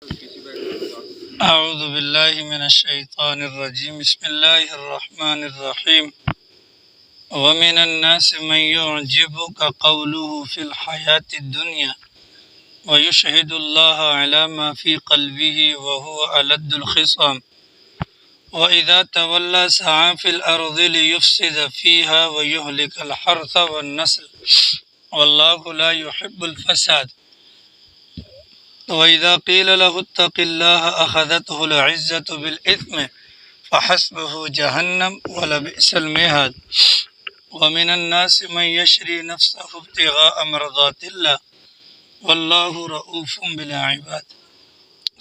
اعوذ باللہ من الشیطان الرجیم بسم اللہ الرحمن الرحیم ومن الناس من يعجبك قوله في الحياة الدنيا ويشهد الله على ما في قلبه وهو ألد الخصام وإذا تولى سعى في الأرض ليفسد فيها ويهلك الحرث والنسل والله لا يحب الفساد وإذا قيل له اتق الله أخذته العزة بالإثم فحسبه جهنم ولبئس المهاد ومن الناس من يشري نفسه ابتغاء مرضات الله واللہ رؤوف بالعباد۔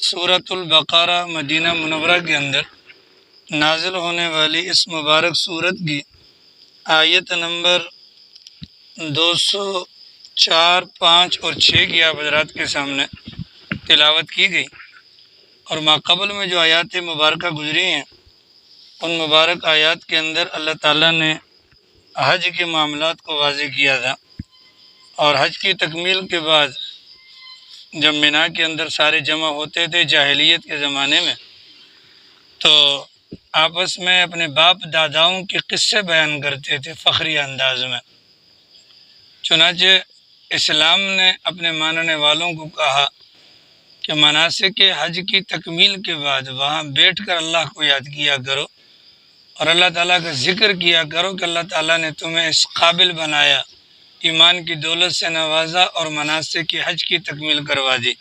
سورۃ البقرہ مدینہ منورہ کے اندر نازل ہونے والی اس مبارک سورت کی آیت نمبر 204، 5 اور 6 کی آپ حضرات کے سامنے تلاوت کی گئی، اور ماقبل میں جو آیات مبارکہ گزری ہیں ان مبارک آیات کے اندر اللہ تعالیٰ نے حج کے معاملات کو واضح کیا تھا، اور حج کی تکمیل کے بعد جب مینا کے اندر سارے جمع ہوتے تھے جاہلیت کے زمانے میں، تو آپس میں اپنے باپ داداؤں کے قصے بیان کرتے تھے فخری انداز میں۔ چنانچہ اسلام نے اپنے ماننے والوں کو کہا کہ مناسک حج کی تکمیل کے بعد وہاں بیٹھ کر اللہ کو یاد کیا کرو اور اللہ تعالیٰ کا ذکر کیا کرو کہ اللہ تعالیٰ نے تمہیں اس قابل بنایا، ایمان کی دولت سے نوازا اور مناسک حج کی تکمیل کروا دی۔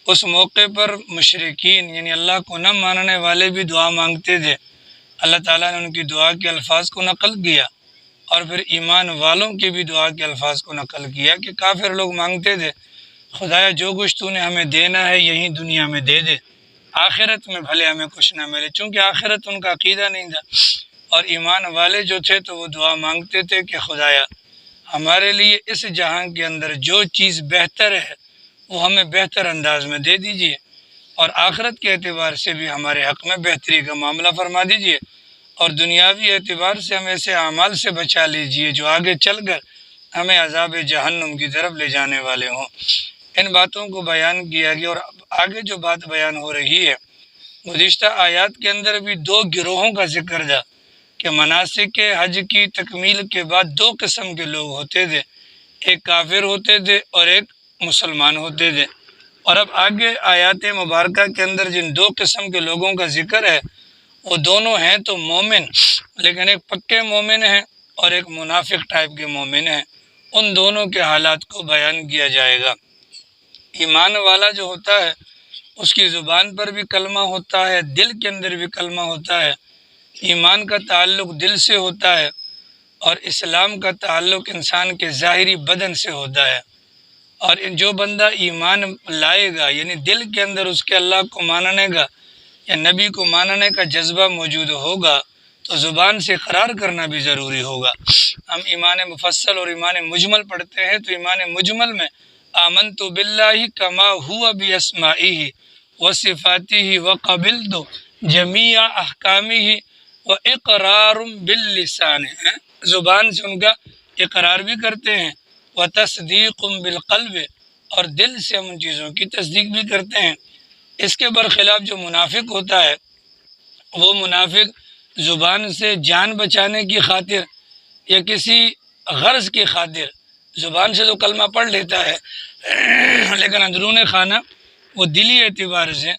اس موقع پر مشرکین یعنی اللہ کو نہ ماننے والے بھی دعا مانگتے تھے، اللہ تعالیٰ نے ان کی دعا کے الفاظ کو نقل کیا، اور پھر ایمان والوں کی بھی دعا کے الفاظ کو نقل کیا کہ کافر لوگ مانگتے تھے خدایا جو کچھ تو نے ہمیں دینا ہے یہی دنیا میں دے دے، آخرت میں بھلے ہمیں کچھ نہ ملے، چونکہ آخرت ان کا عقیدہ نہیں تھا۔ اور ایمان والے جو تھے تو وہ دعا مانگتے تھے کہ خدایا ہمارے لیے اس جہاں کے اندر جو چیز بہتر ہے وہ ہمیں بہتر انداز میں دے دیجیے، اور آخرت کے اعتبار سے بھی ہمارے حق میں بہتری کا معاملہ فرما دیجیے، اور دنیاوی اعتبار سے ہم ایسے اعمال سے بچا لیجیے جو آگے چل کر ہمیں عذاب جہنم کی طرف لے جانے والے ہوں۔ ان باتوں کو بیان کیا گیا، اور آگے جو بات بیان ہو رہی ہے گزشتہ آیات کے اندر بھی 2 گروہوں کا ذکر تھا کہ مناسک حج کی تکمیل کے بعد 2 قسم کے لوگ ہوتے تھے، ایک کافر ہوتے تھے اور ایک مسلمان ہوتے تھے۔ اور اب آگے آیات مبارکہ کے اندر جن 2 قسم کے لوگوں کا ذکر ہے وہ دونوں ہیں تو مومن، لیکن ایک پکے مومن ہیں اور ایک منافق ٹائپ کے مومن ہیں۔ ان دونوں کے حالات کو بیان کیا جائے گا۔ ایمان والا جو ہوتا ہے اس کی زبان پر بھی کلمہ ہوتا ہے، دل کے اندر بھی کلمہ ہوتا ہے، ایمان کا تعلق دل سے ہوتا ہے، اور اسلام کا تعلق انسان کے ظاہری بدن سے ہوتا ہے۔ اور جو بندہ ایمان لائے گا یعنی دل کے اندر اس کے اللہ کو ماننے کا یا نبی کو ماننے کا جذبہ موجود ہوگا تو زبان سے اقرار کرنا بھی ضروری ہوگا۔ ہم ایمان مفصل اور ایمان مجمل پڑھتے ہیں تو ایمان مجمل میں آمنت باللہ کما ہوا باسمائہ وصفاتہ وقبلت جمیع احکامہ واقرار باللسان، زبان سے ان کا اقرار بھی کرتے ہیں، وتصدیق بالقلب، اور دل سے ہم ان چیزوں کی تصدیق بھی کرتے ہیں۔ اس کے برخلاف جو منافق ہوتا ہے وہ منافق زبان سے جان بچانے کی خاطر یا کسی غرض کی خاطر زبان سے تو کلمہ پڑھ لیتا ہے لیکن اندرون خانہ وہ دلی اعتبار سے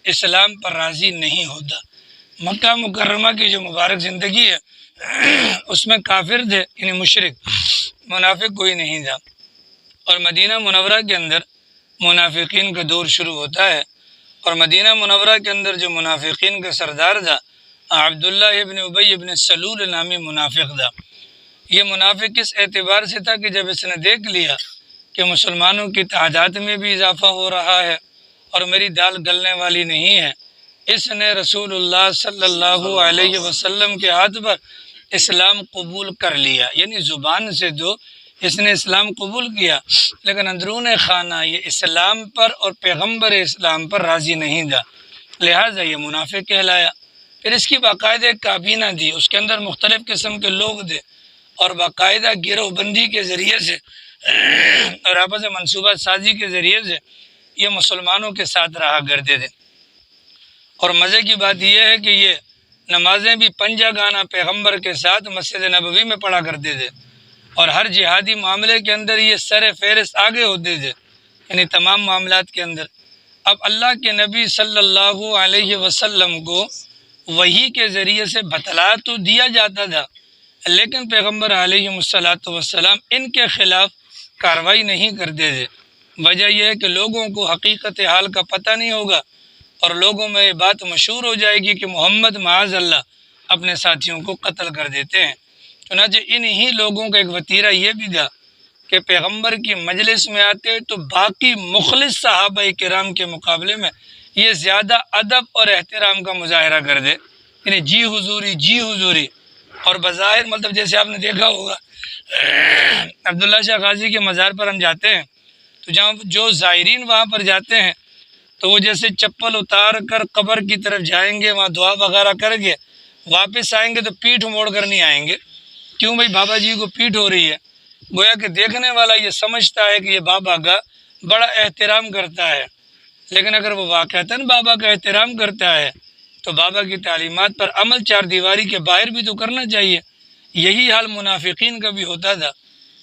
اسلام پر راضی نہیں ہوتا۔ مکہ مکرمہ کی جو مبارک زندگی ہے اس میں کافر تھے یعنی مشرک، منافق کوئی نہیں تھا، اور مدینہ منورہ کے اندر منافقین کا دور شروع ہوتا ہے، اور مدینہ منورہ کے اندر جو منافقین کا سردار تھا عبداللہ ابن ابی ابن سلول نامی منافق تھا۔ یہ منافق اس اعتبار سے تھا کہ جب اس نے دیکھ لیا کہ مسلمانوں کی تعداد میں بھی اضافہ ہو رہا ہے اور میری دال گلنے والی نہیں ہے، اس نے رسول اللہ صلی اللہ علیہ وسلم کے ہاتھ پر اسلام قبول کر لیا، یعنی زبان سے تو اس نے اسلام قبول کیا لیکن اندرون خانہ یہ اسلام پر اور پیغمبر اسلام پر راضی نہیں تھا، لہٰذا یہ منافق کہلایا۔ پھر اس کی باقاعدہ ایک کابینہ تھی، اس کے اندر مختلف قسم کے لوگ تھے، اور باقاعدہ گروہ بندی کے ذریعے سے اور آپس میں منصوبہ سازی کے ذریعے سے یہ مسلمانوں کے ساتھ رہا کرتے تھے۔ اور مزے کی بات یہ ہے کہ یہ نمازیں بھی پنجہ گانا پیغمبر کے ساتھ مسجد نبوی میں پڑھا کرتے تھے، اور ہر جہادی معاملے کے اندر یہ سر فہرست آگے ہوتے تھے، یعنی تمام معاملات کے اندر۔ اب اللہ کے نبی صلی اللہ علیہ وسلم کو وحی کے ذریعے سے بتلا تو دیا جاتا تھا، لیکن پیغمبر علیہ السلام ان کے خلاف کارروائی نہیں کرتے تھے۔ وجہ یہ ہے کہ لوگوں کو حقیقت حال کا پتہ نہیں ہوگا، اور لوگوں میں یہ بات مشہور ہو جائے گی کہ محمد معاذ اللہ اپنے ساتھیوں کو قتل کر دیتے ہیں۔ چنانچہ انہی لوگوں کا ایک وتیرہ یہ بھی تھا کہ پیغمبر کی مجلس میں آتے تو باقی مخلص صحابہ کرام کے مقابلے میں یہ زیادہ ادب اور احترام کا مظاہرہ کر دے، یعنی جی حضوری جی حضوری۔ اور بظاہر مطلب جیسے آپ نے دیکھا ہوگا عبداللہ شاہ غازی کے مزار پر ہم جاتے ہیں تو جہاں جو زائرین وہاں پر جاتے ہیں تو وہ جیسے چپل اتار کر قبر کی طرف جائیں گے، وہاں دعا وغیرہ کر کے واپس آئیں گے تو پیٹھ موڑ کر نہیں آئیں گے۔ کیوں بھائی؟ بابا جی کو پیٹھ ہو رہی ہے، گویا کہ دیکھنے والا یہ سمجھتا ہے کہ یہ بابا کا بڑا احترام کرتا ہے، لیکن اگر وہ واقعتاً بابا کا احترام کرتا ہے تو بابا کی تعلیمات پر عمل چار دیواری کے باہر بھی تو کرنا چاہیے۔ یہی حال منافقین کا بھی ہوتا تھا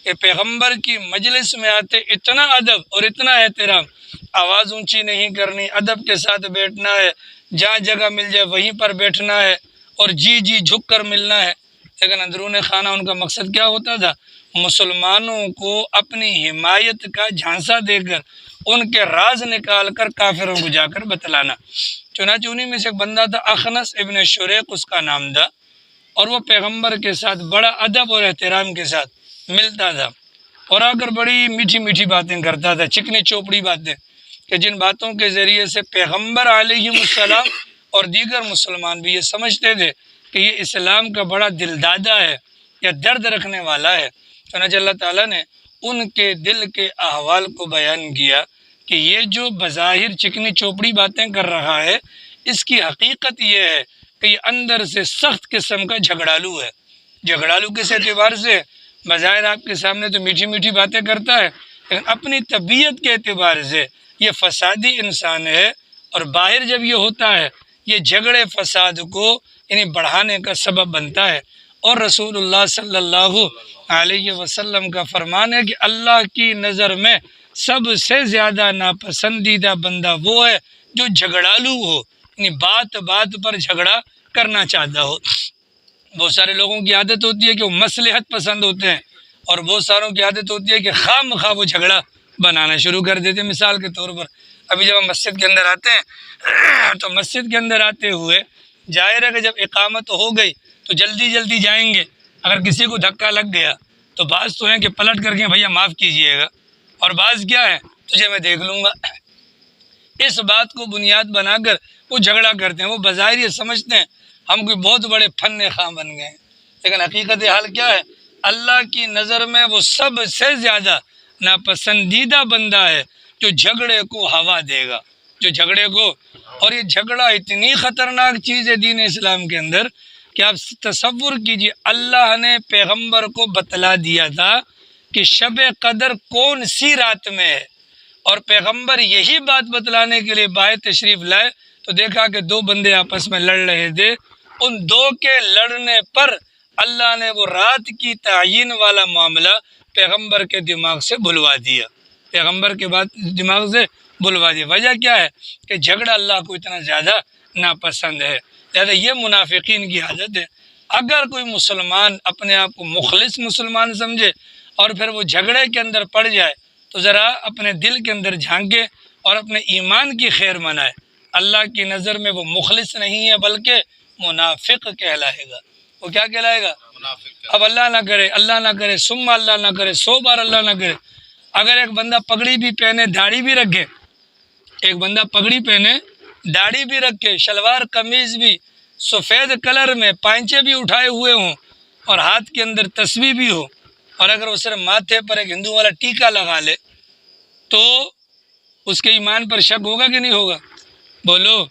کہ پیغمبر کی مجلس میں آتے اتنا ادب اور اتنا احترام، آواز اونچی نہیں کرنی، ادب کے ساتھ بیٹھنا ہے، جہاں جگہ مل جائے وہیں پر بیٹھنا ہے، اور جی جی جھک کر ملنا ہے۔ لیکن اندرون خانہ ان کا مقصد کیا ہوتا تھا؟ مسلمانوں کو اپنی حمایت کا جھانسا دے کر ان کے راز نکال کر کافروں کو جا کر بتلانا۔ چنانچہ انہی میں سے ایک بندہ تھا اخنس ابن شریق اس کا نام تھا، اور وہ پیغمبر کے ساتھ بڑا ادب اور احترام کے ساتھ ملتا تھا، اور آ کر بڑی میٹھی میٹھی باتیں کرتا تھا، چکنی چوپڑی باتیں، کہ جن باتوں کے ذریعے سے پیغمبر علیہ السلام اور دیگر مسلمان بھی یہ سمجھتے تھے کہ یہ اسلام کا بڑا دلدادہ ہے یا درد رکھنے والا ہے۔ چنانچہ اللہ تعالیٰ نے ان کے دل کے احوال کو بیان کیا کہ یہ جو بظاہر چکنی چوپڑی باتیں کر رہا ہے، اس کی حقیقت یہ ہے کہ یہ اندر سے سخت قسم کا جھگڑالو ہے۔ جھگڑالو کس اعتبار سے؟ بظاہر آپ کے سامنے تو میٹھی میٹھی باتیں کرتا ہے، لیکن اپنی طبیعت کے اعتبار سے یہ فسادی انسان ہے، اور باہر جب یہ ہوتا ہے یہ جھگڑے فساد کو یعنی بڑھانے کا سبب بنتا ہے۔ اور رسول اللہ صلی اللہ علیہ وسلم کا فرمان ہے کہ اللہ کی نظر میں سب سے زیادہ ناپسندیدہ بندہ وہ ہے جو جھگڑالو ہو، یعنی بات بات پر جھگڑا کرنا چاہتا ہو۔ بہت سارے لوگوں کی عادت ہوتی ہے کہ وہ مصلحت پسند ہوتے ہیں، اور بہت ساروں کی عادت ہوتی ہے کہ خواہ مخواہ وہ جھگڑا بنانا شروع کر دیتے ہیں۔ مثال کے طور پر ابھی جب ہم مسجد کے اندر آتے ہیں تو مسجد کے اندر آتے ہوئے ظاہر ہے کہ جب اقامت ہو گئی تو جلدی جلدی جائیں گے، اگر کسی کو دھکا لگ گیا تو بعض تو ہیں کہ پلٹ کر کے بھیا معاف کیجئے گا، اور بعض کیا ہے تجھے میں دیکھ لوں گا۔ اس بات کو بنیاد بنا کر وہ جھگڑا کرتے ہیں۔ وہ بظاہر یہ سمجھتے ہیں ہم کوئی بہت بڑے فن خواہ بن گئے ہیں، لیکن حقیقت حال کیا ہے؟ اللہ کی نظر میں وہ سب سے زیادہ ناپسندیدہ بندہ ہے جو جھگڑے کو ہوا دے گا، جو جھگڑے کو۔ اور یہ جھگڑا اتنی خطرناک چیز ہے دین اسلام کے اندر کہ آپ تصور کیجئے، اللہ نے پیغمبر کو بتلا دیا تھا کہ شب قدر کون سی رات میں ہے، اور پیغمبر یہی بات بتلانے کے لیے باہر تشریف لائے تو دیکھا کہ دو بندے آپس میں لڑ رہے تھے، ان دو کے لڑنے پر اللہ نے وہ رات کی تعین والا معاملہ پیغمبر کے دماغ سے بھلوا دیا، پیغمبر کے بعد دماغ سے بھلوا دیا۔ وجہ کیا ہے؟ کہ جھگڑا اللہ کو اتنا زیادہ ناپسند ہے۔ لہٰذا یہ منافقین کی عادت ہے۔ اگر کوئی مسلمان اپنے آپ کو مخلص مسلمان سمجھے اور پھر وہ جھگڑے کے اندر پڑ جائے تو ذرا اپنے دل کے اندر جھانکے اور اپنے ایمان کی خیر منائے۔ اللہ کی نظر میں وہ مخلص نہیں ہے بلکہ منافق کہلائے گا۔ وہ کیا کہلائے گا؟ اب اللہ نہ کرے ثم اللہ نہ کرے 100 بار اللہ نہ کرے، اگر ایک بندہ پگڑی بھی پہنے داڑھی بھی رکھے، ایک بندہ پگڑی پہنے داڑھی بھی رکھے، شلوار قمیض بھی سفید کلر میں، پائنچے بھی اٹھائے ہوئے ہوں، اور ہاتھ کے اندر تسبیح بھی ہو، اور اگر وہ صرف ماتھے پر ایک ہندو والا ٹیکا لگا لے تو اس کے ایمان پر شک ہوگا کہ نہیں ہوگا؟ بولو،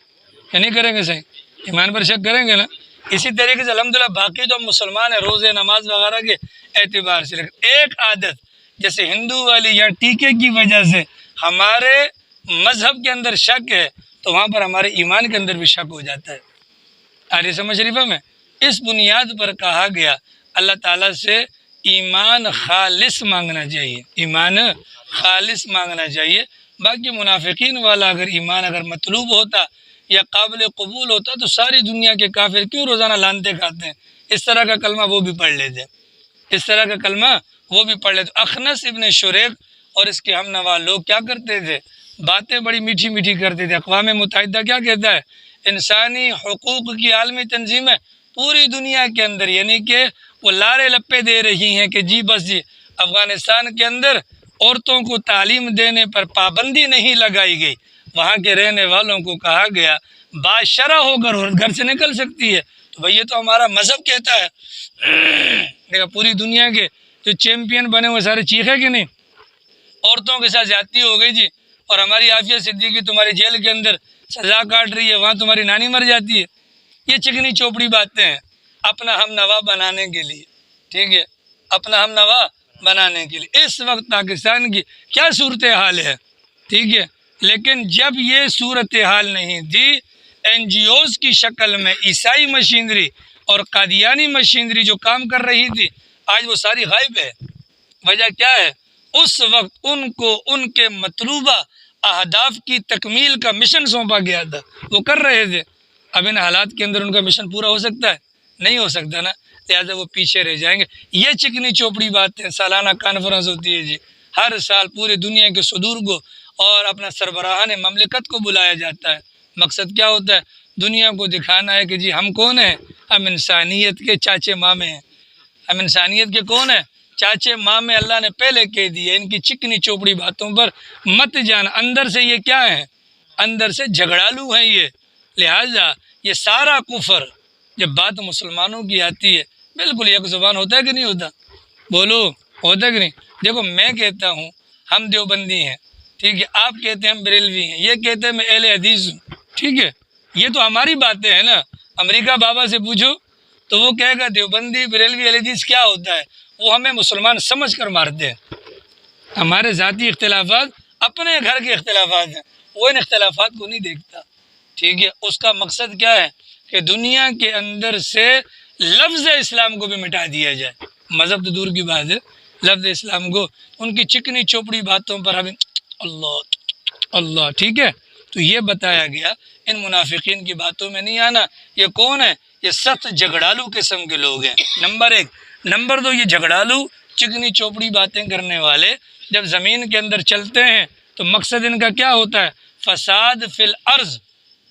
کہ نہیں کریں گے؟ صحیح ایمان پر شک کریں گے نا۔ اسی طریقے سے الحمدللہ باقی تو ہم مسلمان ہیں روزے نماز وغیرہ کے اعتبار سے، لیکن ایک عادت جیسے ہندو والی یا ٹیکے کی وجہ سے ہمارے مذہب کے اندر شک ہے تو وہاں پر ہمارے ایمان کے اندر بھی شک ہو جاتا ہے۔ آریہ سمجھ شریفہ میں اس بنیاد پر کہا گیا اللہ تعالیٰ سے ایمان خالص مانگنا چاہیے، ایمان خالص مانگنا چاہیے۔ باقی منافقین والا اگر مطلوب ہوتا یا قابل قبول ہوتا تو ساری دنیا کے کافر کیوں روزانہ لانتے کھاتے ہیں؟ اس طرح کا کلمہ وہ بھی پڑھ لیتے، اس طرح کا کلمہ وہ بھی پڑھ لیتے۔ اخنس ابن شریق اور اس کے ہم نوا لوگ کیا کرتے تھے؟ باتیں بڑی میٹھی میٹھی کرتے تھے۔ اقوام متحدہ کیا کہتا ہے؟ انسانی حقوق کی عالمی تنظیم ہے پوری دنیا کے اندر، یعنی کہ وہ لارے لپے دے رہی ہیں کہ جی بس جی افغانستان کے اندر عورتوں کو تعلیم دینے پر پابندی نہیں لگائی گئی، وہاں کے رہنے والوں کو کہا گیا باشرہ ہو کر عورت گھر سے نکل سکتی ہے، تو بھئی یہ تو ہمارا مذہب کہتا ہے۔ دیکھا پوری دنیا کے جو چیمپئن بنے ہوئے سارے چیخے کہ نہیں، عورتوں کے ساتھ زیادتی ہو گئی جی، اور ہماری عافیہ صدیقی تمہاری جیل کے اندر سزا کاٹ رہی ہے، وہاں تمہاری نانی مر جاتی ہے۔ یہ چکنی چوپڑی باتیں ہیں اپنا ہم نوا بنانے کے لیے، ٹھیک ہے، اپنا ہم نوا بنانے کے لیے۔ اس وقت پاکستان کی کیا صورتحال ہے، ٹھیک ہے، لیکن جب یہ صورتحال نہیں تھی، این جی اوز کی شکل میں عیسائی مشینری اور قادیانی مشینری جو کام کر رہی تھی، آج وہ ساری غائب ہے۔ وجہ کیا ہے؟ اس وقت ان کو ان کے مطلوبہ اہداف کی تکمیل کا مشن سونپا گیا تھا، وہ کر رہے تھے۔ اب ان حالات کے اندر ان کا مشن پورا ہو سکتا ہے؟ نہیں ہو سکتا نا، لہٰذا وہ پیچھے رہ جائیں گے۔ یہ چکنی چوپڑی باتیں، سالانہ کانفرنس ہوتی ہے جی، ہر سال پورے دنیا کے صدور کو اور اپنا سربراہان مملکت کو بلایا جاتا ہے۔ مقصد کیا ہوتا ہے؟ دنیا کو دکھانا ہے کہ جی ہم کون ہیں؟ ہم انسانیت کے چاچے مامے ہیں۔ ہم انسانیت کے کون ہیں؟ چاچے مامے۔ اللہ نے پہلے کہہ دیا ان کی چکنی چوپڑی باتوں پر مت جانا، اندر سے یہ کیا ہے؟ اندر سے جھگڑالو ہیں یہ۔ لہٰذا یہ سارا کفر جب بات مسلمانوں کی آتی ہے، بالکل یک زبان ہوتا ہے کہ نہیں ہوتا؟ بولو، ہوتا ہے کہ نہیں؟ دیکھو میں کہتا ہوں ہم دیوبندی ہیں، ٹھیک ہے، آپ کہتے ہیں ہم بریلوی ہیں، یہ کہتے ہیں میں اہل حدیث ہوں، ٹھیک ہے، یہ تو ہماری باتیں ہیں نا۔ امریکہ بابا سے پوچھو تو وہ کہے گا دیوبندی بریلوی اہل حدیث کیا ہوتا ہے، وہ ہمیں مسلمان سمجھ کر مارتے ہیں۔ ہمارے ذاتی اختلافات اپنے گھر کے اختلافات ہیں، وہ ان اختلافات کو نہیں دیکھتا، ٹھیک ہے۔ اس کا مقصد کیا ہے کہ دنیا کے اندر سے لفظ اسلام کو بھی مٹا دیا جائے، مذہب تو دور کی بات ہے، لفظ اسلام کو ان کی چکنی چوپڑی باتوں پر ہمیں اللہ، ٹھیک ہے۔ تو یہ بتایا گیا ان منافقین کی باتوں میں نہیں آنا۔ یہ کون ہے؟ یہ سخت جھگڑالو قسم کے لوگ ہیں، نمبر ایک۔ نمبر دو، یہ جھگڑالو چکنی چوپڑی باتیں کرنے والے جب زمین کے اندر چلتے ہیں تو مقصد ان کا کیا ہوتا ہے؟ فساد فی الارض،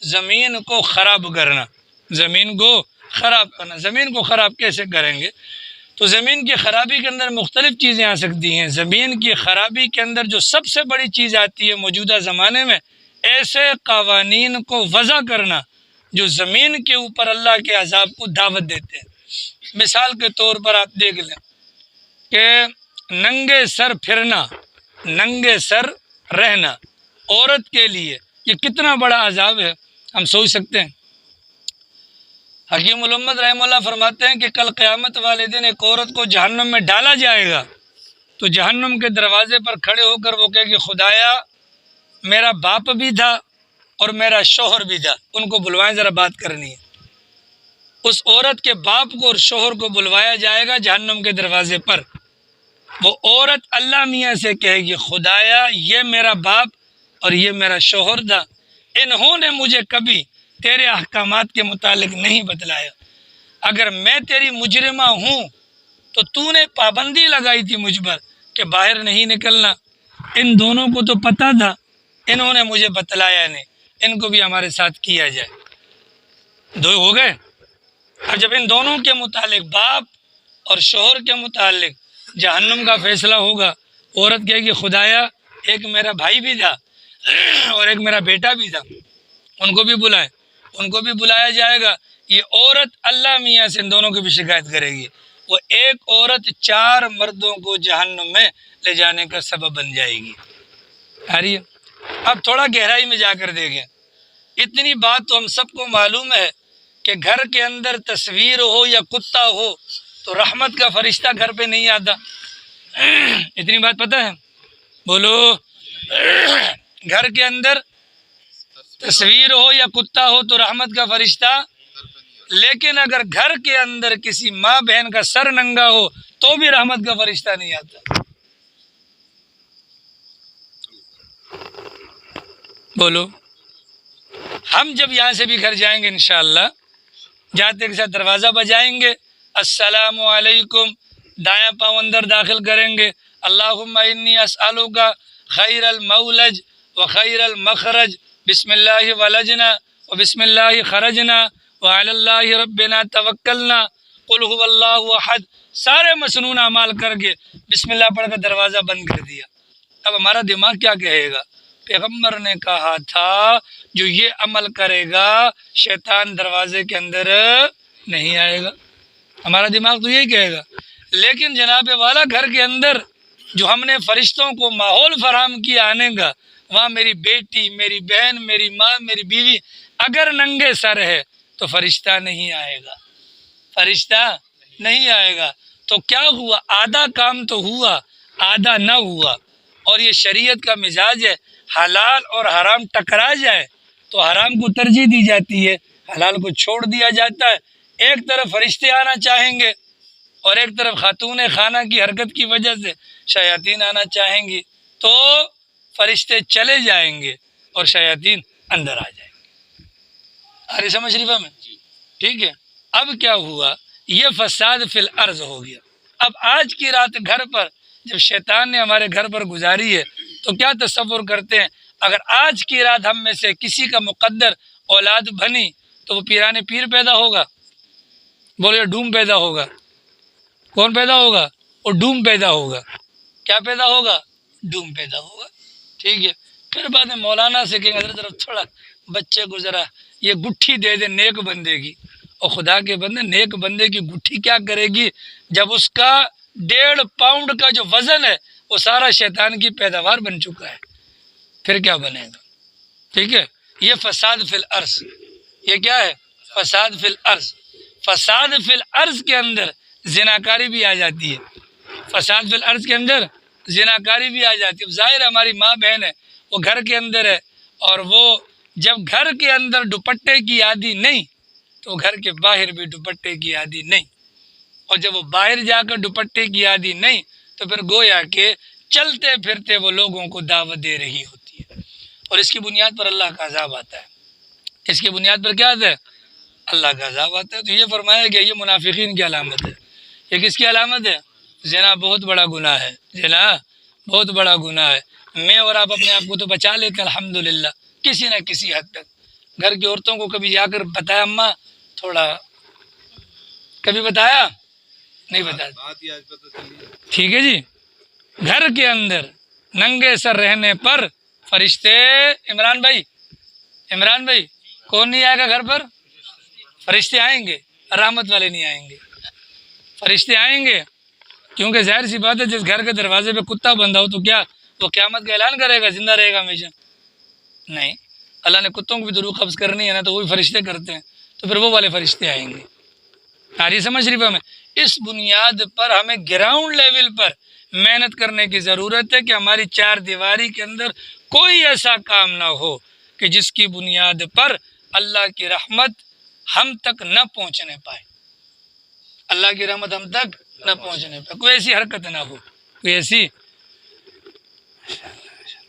زمین کو خراب کرنا، زمین کو خراب کرنا۔ زمین کو خراب کیسے کریں گے؟ تو زمین کی خرابی کے اندر مختلف چیزیں آ سکتی ہیں۔ زمین کی خرابی کے اندر جو سب سے بڑی چیز آتی ہے موجودہ زمانے میں، ایسے قوانین کو وضع کرنا جو زمین کے اوپر اللہ کے عذاب کو دعوت دیتے ہیں۔ مثال کے طور پر آپ دیکھ لیں کہ ننگے سر پھرنا، ننگے سر رہنا عورت کے لیے یہ کتنا بڑا عذاب ہے، ہم سوچ سکتے ہیں؟ حکیم الامت رحمہ اللہ فرماتے ہیں کہ کل قیامت والے دن ایک عورت کو جہنم میں ڈالا جائے گا تو جہنم کے دروازے پر کھڑے ہو کر وہ کہے کہ خدایا میرا باپ بھی تھا اور میرا شوہر بھی تھا، ان کو بلوائیں، ذرا بات کرنی ہے۔ اس عورت کے باپ کو اور شوہر کو بلوایا جائے گا جہنم کے دروازے پر۔ وہ عورت اللہ میاں سے کہے گی خدایا یہ میرا باپ اور یہ میرا شوہر تھا، انہوں نے مجھے کبھی تیرے احکامات کے متعلق نہیں بتلایا، اگر میں تیری مجرمہ ہوں تو تو نے پابندی لگائی تھی مجھ پر کہ باہر نہیں نکلنا، ان دونوں کو تو پتہ تھا، انہوں نے مجھے بتلایا نہیں، ان کو بھی ہمارے ساتھ کیا جائے۔ دو ہو گئے۔ اور جب ان دونوں کے متعلق باپ اور شوہر کے متعلق جہنم کا فیصلہ ہوگا، عورت کہے گی خدایا ایک میرا بھائی بھی تھا اور ایک میرا بیٹا بھی تھا، ان کو بھی بلائے، ان کو بھی بلایا جائے گا۔ یہ عورت اللہ میاں سے ان دونوں کی بھی شکایت کرے گی، وہ ایک عورت 4 مردوں کو جہنم میں لے جانے کا سبب بن جائے گی۔ آ رہی ہے؟ اب تھوڑا گہرائی میں جا کر دیکھیں، اتنی بات تو ہم سب کو معلوم ہے کہ گھر کے اندر تصویر ہو یا کتا ہو تو رحمت کا فرشتہ گھر پہ نہیں آتا، اتنی بات پتہ ہے؟ بولو، گھر کے اندر تصویر ہو یا کتا ہو تو رحمت کا فرشتہ، لیکن اگر گھر کے اندر کسی ماں بہن کا سر ننگا ہو تو بھی رحمت کا فرشتہ نہیں آتا. بولو. ہم جب یہاں سے بھی گھر جائیں گے انشاءاللہ، جاتے کے ساتھ دروازہ بجائیں گے، السلام علیکم، دایاں پاؤں اندر داخل کریں گے، اللہم انی اسألک خیر المولج و خیر المخرج، بسم اللہ ولجنا و بسم اللہ خرجنا وعلی اللہ ربنا توکلنا قل هو اللہ احد. سارے مسنون اعمال کر کے بسم اللہ پڑھ کر دروازہ بند کر دیا. اب ہمارا دماغ کیا کہے گا؟ پیغمبر نے کہا تھا جو یہ عمل کرے گا شیطان دروازے کے اندر نہیں آئے گا. ہمارا دماغ تو یہی کہے گا. لیکن جناب والا گھر کے اندر جو ہم نے فرشتوں کو ماحول فراہم کیا آنے کا، وہاں میری بیٹی، میری بہن، میری ماں، میری بیوی اگر ننگے سر ہے تو فرشتہ نہیں آئے گا، فرشتہ نہیں آئے گا. تو کیا ہوا؟ آدھا کام تو ہوا، آدھا نہ ہوا. اور یہ شریعت کا مزاج ہے، حلال اور حرام ٹکرا جائے تو حرام کو ترجیح دی جاتی ہے، حلال کو چھوڑ دیا جاتا ہے. ایک طرف فرشتے آنا چاہیں گے اور ایک طرف خاتون خانہ کی حرکت کی وجہ سے شیاطین آنا چاہیں گی، تو فرشتے چلے جائیں گے اور شیاطین اندر آ جائیں گے. آری سمجھ شریفہ میں؟ ٹھیک ہے. اب کیا ہوا؟ یہ فساد فی الارض ہو گیا. اب آج کی رات گھر پر جب شیطان نے ہمارے گھر پر گزاری ہے تو کیا تصور کرتے ہیں اگر آج کی رات ہم میں سے کسی کا مقدر اولاد بنی تو وہ پیران پیر پیدا ہوگا؟ بولے ڈوم پیدا ہوگا. کون پیدا ہوگا؟ وہ ڈوم پیدا ہوگا. کیا پیدا ہوگا؟ ڈوم پیدا ہوگا. ٹھیک ہے. پھر بعد میں مولانا سے کہیں گے طرف تھوڑا بچے کو ذرا یہ گٹھی دے دے نیک بندے کی. اور خدا کے بندے، نیک بندے کی گٹھی کیا کرے گی جب اس کا 1.5 پاؤنڈ کا جو وزن ہے وہ سارا شیطان کی پیداوار بن چکا ہے. پھر کیا بنے گا؟ ٹھیک ہے. یہ فساد فی الارض. یہ کیا ہے؟ فساد فی الارض. فساد فی الارض کے اندر زناکاری بھی آ جاتی ہے. فساد فی الارض کے اندر زناکاری بھی آ جاتی ہے. ظاہر ہماری ماں بہن ہے، وہ گھر کے اندر ہے، اور وہ جب گھر کے اندر دوپٹے کی عادی نہیں تو گھر کے باہر بھی دوپٹے کی عادی نہیں. اور جب وہ باہر جا کر دوپٹے کی عادی نہیں تو پھر گویا کہ چلتے پھرتے وہ لوگوں کو دعوت دے رہی ہوتی ہے. اور اس کی بنیاد پر اللہ کا عذاب آتا ہے. اس کی بنیاد پر کیا آتا ہے؟ اللہ کا عذاب آتا ہے. تو یہ فرمایا گیا یہ منافقین کی علامت ہے. یہ کس کی علامت ہے؟ زنا بہت بڑا گناہ ہے. زنا بہت بڑا گناہ ہے. میں اور آپ اپنے آپ کو تو بچا لیتے ہیں الحمدللہ کسی نہ کسی حد تک. گھر کی عورتوں کو کبھی جا کر بتایا اماں تھوڑا، کبھی بتایا نہیں بتایا؟ ٹھیک ہے جی. گھر کے اندر ننگے سر رہنے پر فرشتے، عمران بھائی کون نہیں آئے گا گھر پر؟ فرشتے آئیں گے. رحمت والے نہیں آئیں گے، فرشتے آئیں گے. کیونکہ ظاہر سی بات ہے جس گھر کے دروازے پہ کتا بندھا ہو تو کیا وہ قیامت کا اعلان کرے گا زندہ رہے گا ہمیشہ؟ نہیں. اللہ نے کتوں کو بھی تو روح قبض کرنی ہے نا، تو وہی فرشتے کرتے ہیں. تو پھر وہ والے فرشتے آئیں گے. آری سمجھ شریفہ میں؟ اس بنیاد پر ہمیں گراؤنڈ لیول پر محنت کرنے کی ضرورت ہے کہ ہماری 4 دیواری کے اندر کوئی ایسا کام نہ ہو کہ جس کی بنیاد پر اللہ کی رحمت ہم تک نہ پہنچنے پائے. اللہ کی رحمت ہم تک نہ پہنچنے پائے، کوئی ایسی حرکت نہ ہو، کوئی ایسی.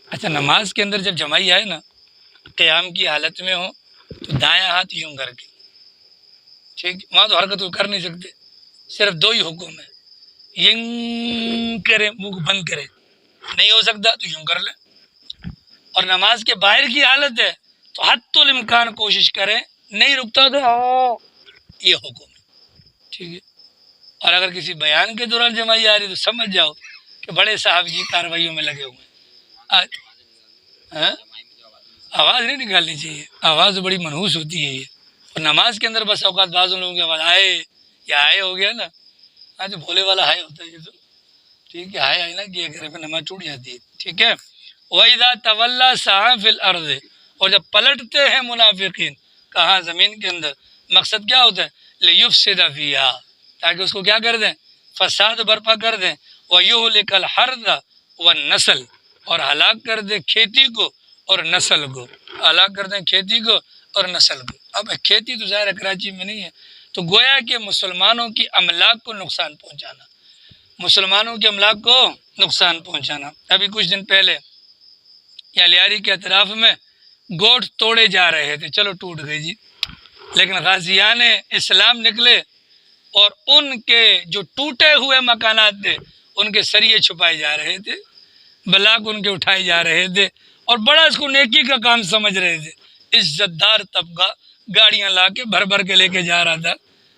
اچھا، نماز کے اندر جب جمائی آئے نا، قیام کی حالت میں ہو تو دایاں ہاتھ یوں کر کے، ٹھیک، وہاں تو حرکت کر نہیں سکتے. صرف 2 ہی حکم ہے، ینگ کرے، منہ کو بند کرے. نہیں ہو سکتا تو یوں کر لیں. اور نماز کے باہر کی حالت ہے تو حتی الامکان کوشش کریں، نہیں رکتا تو یہ حکم ہے. ٹھیک ہے. اور اگر کسی بیان کے دوران جمائی آ رہی تو سمجھ جاؤ کہ بڑے صاحب جی کارروائیوں میں لگے ہوئے ہیں. آواز نہیں نکالنی چاہیے، آواز بڑی منحوس ہوتی ہے یہ. اور نماز کے اندر بس اوقات بعض لوگوں کی آواز آئے یا آئے ہو گیا نا، جو بھولے والا ہائے ہوتا ہے یہ تو ٹھیک ہے، ہائے نا کیا کرے پھر نماز ٹوٹ جاتی ہے. ٹھیک ہے. وَإِذَا تَوَلَّى سَعَىٰ فِي الْأَرْضِ، اور جب پلٹتے ہیں منافقین کہاں؟ زمین کے اندر. مقصد کیا ہوتا ہے؟ لِيُفْسِدَ فِيهَا، تاکہ اس کو کیا کر دیں؟ فساد برپا کر دیں. وَيُهْلِكَ الْحَرْثَ وَالنَّسْلَ، اور ہلاک کر دے کھیتی کو اور نسل کو، ہلاک کر دیں کھیتی کو اور نسل کو۔ اب کھیتی تو ظاہر کراچی میں نہیں ہے، تو گویا کہ مسلمانوں کی املاک کو نقصان پہنچانا، مسلمانوں کے املاک کو نقصان پہنچانا۔ ابھی کچھ دن پہلے یا لیاری کے اطراف میں گوٹ توڑے جا رہے تھے، چلو ٹوٹ گئی جی، لیکن غازیان اسلام نکلے اور ان کے جو ٹوٹے ہوئے مکانات تھے ان کے سریے چھپائے جا رہے تھے، بلاک ان کے اٹھائے جا رہے تھے، اور بڑا اس کو نیکی کا کام سمجھ رہے تھے۔ عزت دار طبقہ گاڑیاں لا کے بھر بھر کے لے کے جا رہا تھا،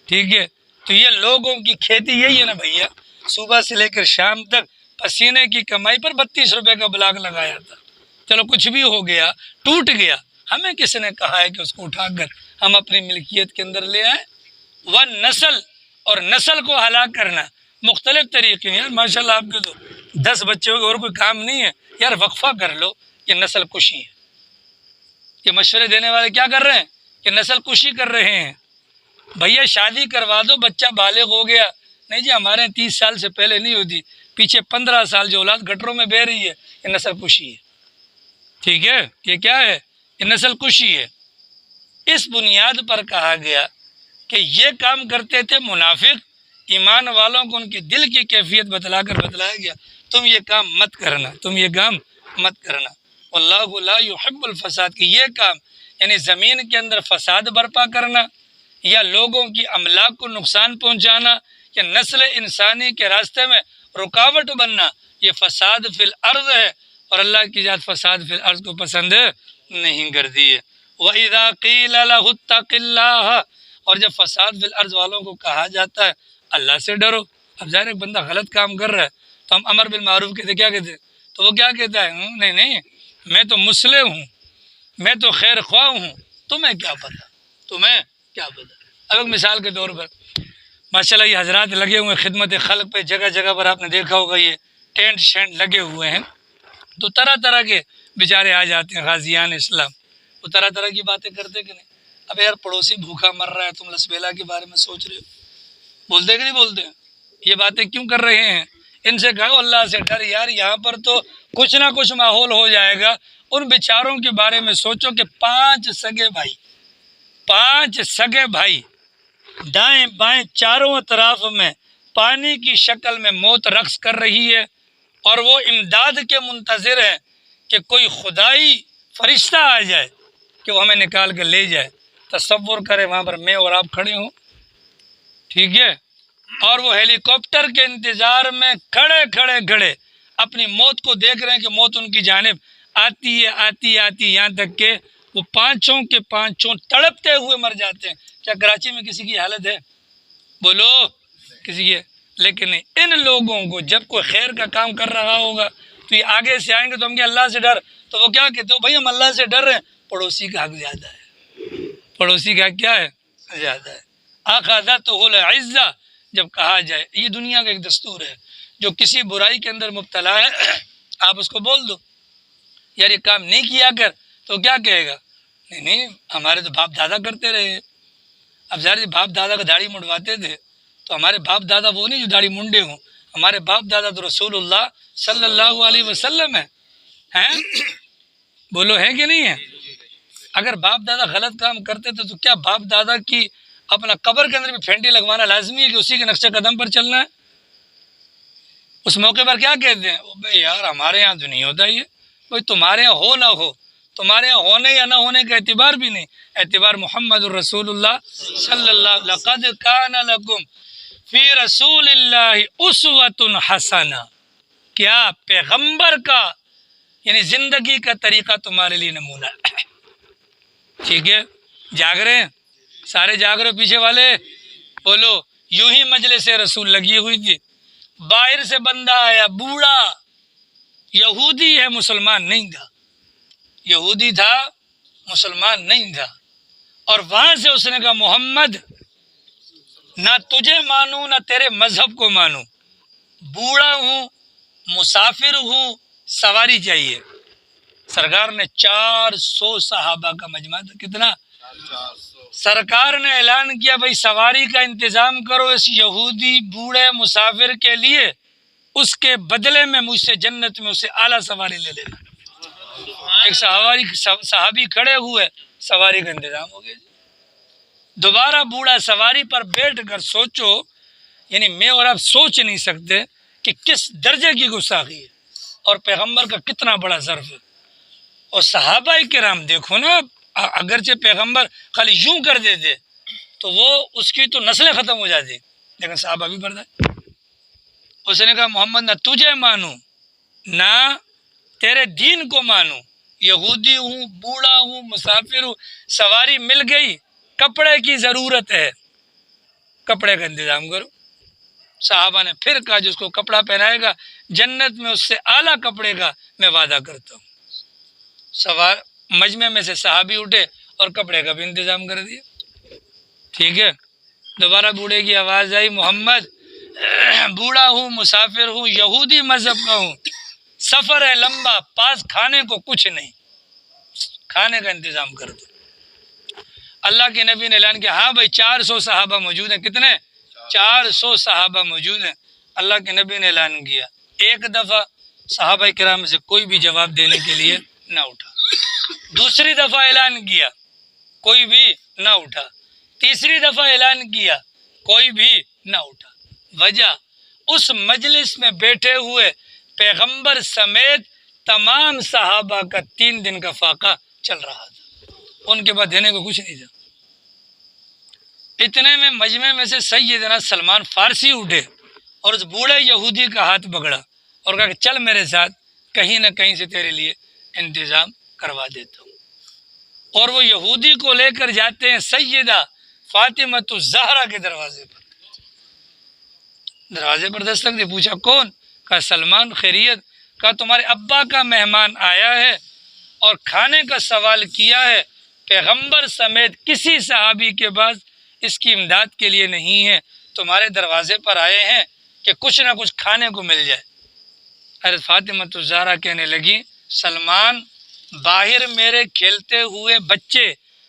ٹھیک ہے۔ تو یہ لوگوں کی کھیتی یہی ہے نا بھیا، صبح سے لے کر شام تک پسینے کی کمائی پر 32 روپے کا بلاک لگایا تھا، چلو کچھ بھی ہو گیا، ٹوٹ گیا، ہمیں کس نے کہا ہے کہ اس کو اٹھا کر ہم اپنی ملکیت کے اندر لے آئیں؟ وہ نسل اور نسل کو ہلاک کرنا مختلف طریقے ہیں۔ ماشاءاللہ آپ کے تو 10 بچے ہو گئے اور کوئی کام نہیں ہے، یار وقفہ کر لو، یہ نسل کشی ہے۔ یہ مشورے دینے والے کیا کر رہے ہیں؟ کہ نسل کشی کر رہے ہیں۔ بھیا شادی کروا دو، بچہ بالغ ہو گیا، نہیں جی ہمارے 30 سال سے پہلے نہیں ہوتی، پیچھے 15 سال جو اولاد گٹروں میں بہ رہی ہے، یہ نسل کشی ہے، ٹھیک ہے۔ یہ کیا ہے؟ یہ نسل کشی ہے۔ اس بنیاد پر کہا گیا کہ یہ کام کرتے تھے منافق، ایمان والوں کو ان کے دل کی کیفیت بتلا کر بتلایا گیا تم یہ کام مت کرنا، تم یہ کام مت کرنا۔ واللہ لا يحب الفساد، کہ یہ کام یعنی زمین کے اندر فساد برپا کرنا یا لوگوں کی املاک کو نقصان پہنچانا یا نسل انسانی کے راستے میں رکاوٹ بننا، یہ فساد فی الارض ہے، اور اللہ کی ذات فساد فی الارض کو پسند نہیں کرتی ہے۔ وَإِذَا قِيلَ لَهُ اتَّقِ اللَّهَ، اور جب فساد فی الارض والوں کو کہا جاتا ہے اللہ سے ڈرو، اب ظاہر ایک بندہ غلط کام کر رہا ہے تو ہم امر بالمعروف کہتے، کیا کہتے ہیں؟ تو وہ کیا کہتا ہے؟ نہیں میں تو مصلح ہوں، میں تو خیر خواہ ہوں، تمہیں کیا پتہ، تمہیں کیا پتہ۔ اب ایک مثال کے طور پر ماشاءاللہ یہ حضرات لگے ہوئے ہیں خدمت خلق پہ، جگہ جگہ پر آپ نے دیکھا ہوگا یہ ٹینٹ شینٹ لگے ہوئے ہیں، تو طرح طرح کے بیچارے آ جاتے ہیں غازیان اسلام، وہ طرح طرح کی باتیں کرتے کہ نہیں۔ اب یار پڑوسی بھوکا مر رہا ہے، تم لسبیلا کے بارے میں سوچ رہے ہو، بولتے کہ نہیں بولتے؟ یہ باتیں کیوں کر رہے ہیں؟ ان سے کہو اللہ سے ڈر، یار یہاں پر تو کچھ نہ کچھ ماحول ہو جائے گا۔ ان بیچاروں کے بارے میں سوچو کہ 5 سگے بھائی دائیں بائیں چاروں اطراف میں پانی کی شکل میں موت رقص کر رہی ہے، اور وہ امداد کے منتظر ہے کہ کوئی خدائی فرشتہ آ جائے کہ وہ ہمیں نکال کے لے جائے۔ تصور کرے وہاں پر میں اور آپ کھڑے ہوں، ٹھیک ہے، اور وہ ہیلی کاپٹر کے انتظار میں کھڑے اپنی موت کو دیکھ رہے ہیں کہ موت ان کی جانب آتی یہاں تک کہ وہ 5 کے 5 تڑپتے ہوئے مر جاتے ہیں۔ کیا کراچی میں کسی کی حالت ہے؟ بولو کسی کی ہے؟ لیکن ان لوگوں کو جب کوئی خیر کا کام کر رہا ہوگا تو یہ آگے سے آئیں گے تو ہم کہ اللہ سے ڈر، تو وہ کیا کہتے ہو؟ بھائی ہم اللہ سے ڈر رہے ہیں، پڑوسی کا حق زیادہ ہے، پڑوسی کا کیا ہے؟ زیادہ ہے۔ اخذتہ العزہ جب کہا جائے، یہ دنیا کا ایک دستور ہے، جو کسی برائی کے اندر مبتلا ہے آپ اس کو بول دو یار یہ کام نہیں کیا کر، تو کیا کہے گا؟ نہیں ہمارے تو باپ دادا کرتے رہے۔ اب ظاہر باپ دادا کا داڑھی منڈواتے تھے، تو ہمارے باپ دادا وہ نہیں جو داڑھی منڈے ہوں، ہمارے باپ دادا تو رسول اللہ صلی اللہ علیہ وسلم ہیں۔ بولو ہے کہ نہیں ہے؟ اگر باپ دادا غلط کام کرتے تھے تو کیا باپ دادا کی اپنا قبر کے اندر بھی پھینٹی لگوانا لازمی ہے کہ اسی کے نقشہ قدم پر چلنا ہے؟ اس موقع پر کیا کہتے ہیں؟ بھائی یار ہمارے یہاں تو نہیں ہوتا یہ، بھائی تمہارے یہاں ہو نہ ہو، تمہارے یہاں ہونے یا نہ ہونے کا اعتبار بھی نہیں، اعتبار محمد الرسول اللہ صلی اللہ علیہ وسلم۔ لقد کان لکم فی رسول اللہ اسوۃ حسنہ، کیا پیغمبر کا یعنی زندگی کا طریقہ تمہارے لیے نمونہ ہے، ٹھیک ہے۔ جاگ رہے ہیں سارے؟ جاگ رہے پیچھے والے؟ بولو۔ یوں ہی مجلس رسول لگی ہوئی تھی، باہر سے بندہ آیا بوڑھا، یہودی ہے مسلمان نہیں تھا، یہودی تھا مسلمان نہیں تھا، اور وہاں سے اس نے کہا محمد نہ تجھے مانوں نہ تیرے مذہب کو مانوں، بوڑھا ہوں، مسافر ہوں، سواری چاہیے۔ سرکار نے 400 صحابہ کا مجمع تھا، کتنا؟ سرکار نے اعلان کیا بھائی سواری کا انتظام کرو اس یہودی بوڑھے مسافر کے لیے، اس کے بدلے میں مجھ سے جنت میں اسے اعلیٰ سواری لے لینا۔ ایک صحابی کھڑے ہوئے، سواری کا انتظام ہو گیا جی۔ دوبارہ بوڑھا سواری پر بیٹھ کر سوچو، یعنی میں اور آپ سوچ نہیں سکتے کہ کس درجے کی گستاخی ہے اور پیغمبر کا کتنا بڑا ظرف ہے۔ اور صحابہ کرام دیکھو نا، اگرچہ پیغمبر خالی یوں کر دیتے تو وہ اس کی تو نسلیں ختم ہو جاتی، لیکن صحابہ بھی برداشت۔ اس نے کہا محمد نہ تجھے مانوں نہ تیرے دین کو مانوں، یہودی ہوں، بوڑھا ہوں، مسافر ہوں، سواری مل گئی، کپڑے کی ضرورت ہے، کپڑے کا انتظام کرو۔ صحابہ نے پھر کہا جس کو کپڑا پہنائے گا جنت میں اس سے اعلیٰ کپڑے کا میں وعدہ کرتا ہوں۔ مجمع میں سے صحابی اٹھے اور کپڑے کا بھی انتظام کر دیا۔ ٹھیک ہے، دوبارہ بوڑھے کی آواز آئی، محمد بوڑھا ہوں، مسافر ہوں، یہودی مذہب کا ہوں، سفر ہے لمبا، پاس کھانے کو کچھ نہیں، کھانے کا انتظام کر دو۔ اللہ کے نبی نے اعلان کیا، ہاں بھائی 400 صحابہ موجود ہیں۔ کتنے؟ 400 صحابہ موجود ہیں۔ اللہ کے نبی نے اعلان کیا، ایک دفعہ صحابہ کرام میں سے کوئی بھی جواب دینے کے لیے نہ اٹھا، دوسری دفعہ اعلان کیا کوئی بھی نہ اٹھا، تیسری دفعہ اعلان کیا کوئی بھی نہ اٹھا۔ وجہ، اس مجلس میں بیٹھے ہوئے پیغمبر سمیت تمام صحابہ کا 3 دن کا فاقہ چل رہا تھا، ان کے بعد دینے کو کچھ نہیں تھا۔ اتنے میں مجمع میں سے سیدنا سلمان فارسی اٹھے اور اس بوڑھے یہودی کا ہاتھ پکڑا اور کہا کہ چل میرے ساتھ، کہیں نہ کہیں سے تیرے لیے انتظام کروا دیتا ہوں۔ اور وہ یہودی کو لے کر جاتے ہیں سیدہ فاطمۃ الزہرا کے دروازے پر۔ دروازے پر دستک دی، پوچھا کون؟ کہا سلمان، خیریت؟ کہا تمہارے ابا کا مہمان آیا ہے اور کھانے کا سوال کیا ہے، پیغمبر سمیت کسی صحابی کے پاس اس کی امداد کے لیے نہیں ہے، تمہارے دروازے پر آئے ہیں کہ کچھ نہ کچھ کھانے کو مل جائے۔ حضرت فاطمۃ الزہرا کہنے لگی، سلمان، باہر میرے کھیلتے ہوئے بچے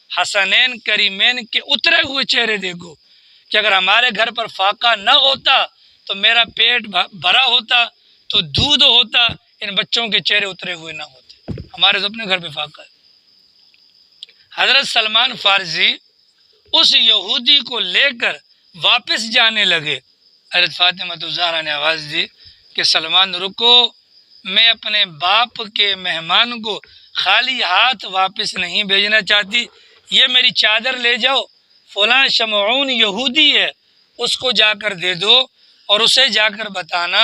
حسنین کریمین کے اترے ہوئے چہرے دیکھو کہ اگر ہمارے گھر پر فاقہ نہ ہوتا تو میرا پیٹ بھرا ہوتا، تو دودھ ہوتا، ان بچوں کے چہرے اترے ہوئے نہ ہوتے، ہمارے تو اپنے گھر پہ فاقہ ہے۔ حضرت سلمان فارسی اس یہودی کو لے کر واپس جانے لگے۔ حضرت فاطمۃ الزہرا نے آواز دی کہ سلمان رکو، میں اپنے باپ کے مہمان کو خالی ہاتھ واپس نہیں بھیجنا چاہتی، یہ میری چادر لے جاؤ، فلاں شمعون یہودی ہے، اس کو جا کر دے دو اور اسے جا کر بتانا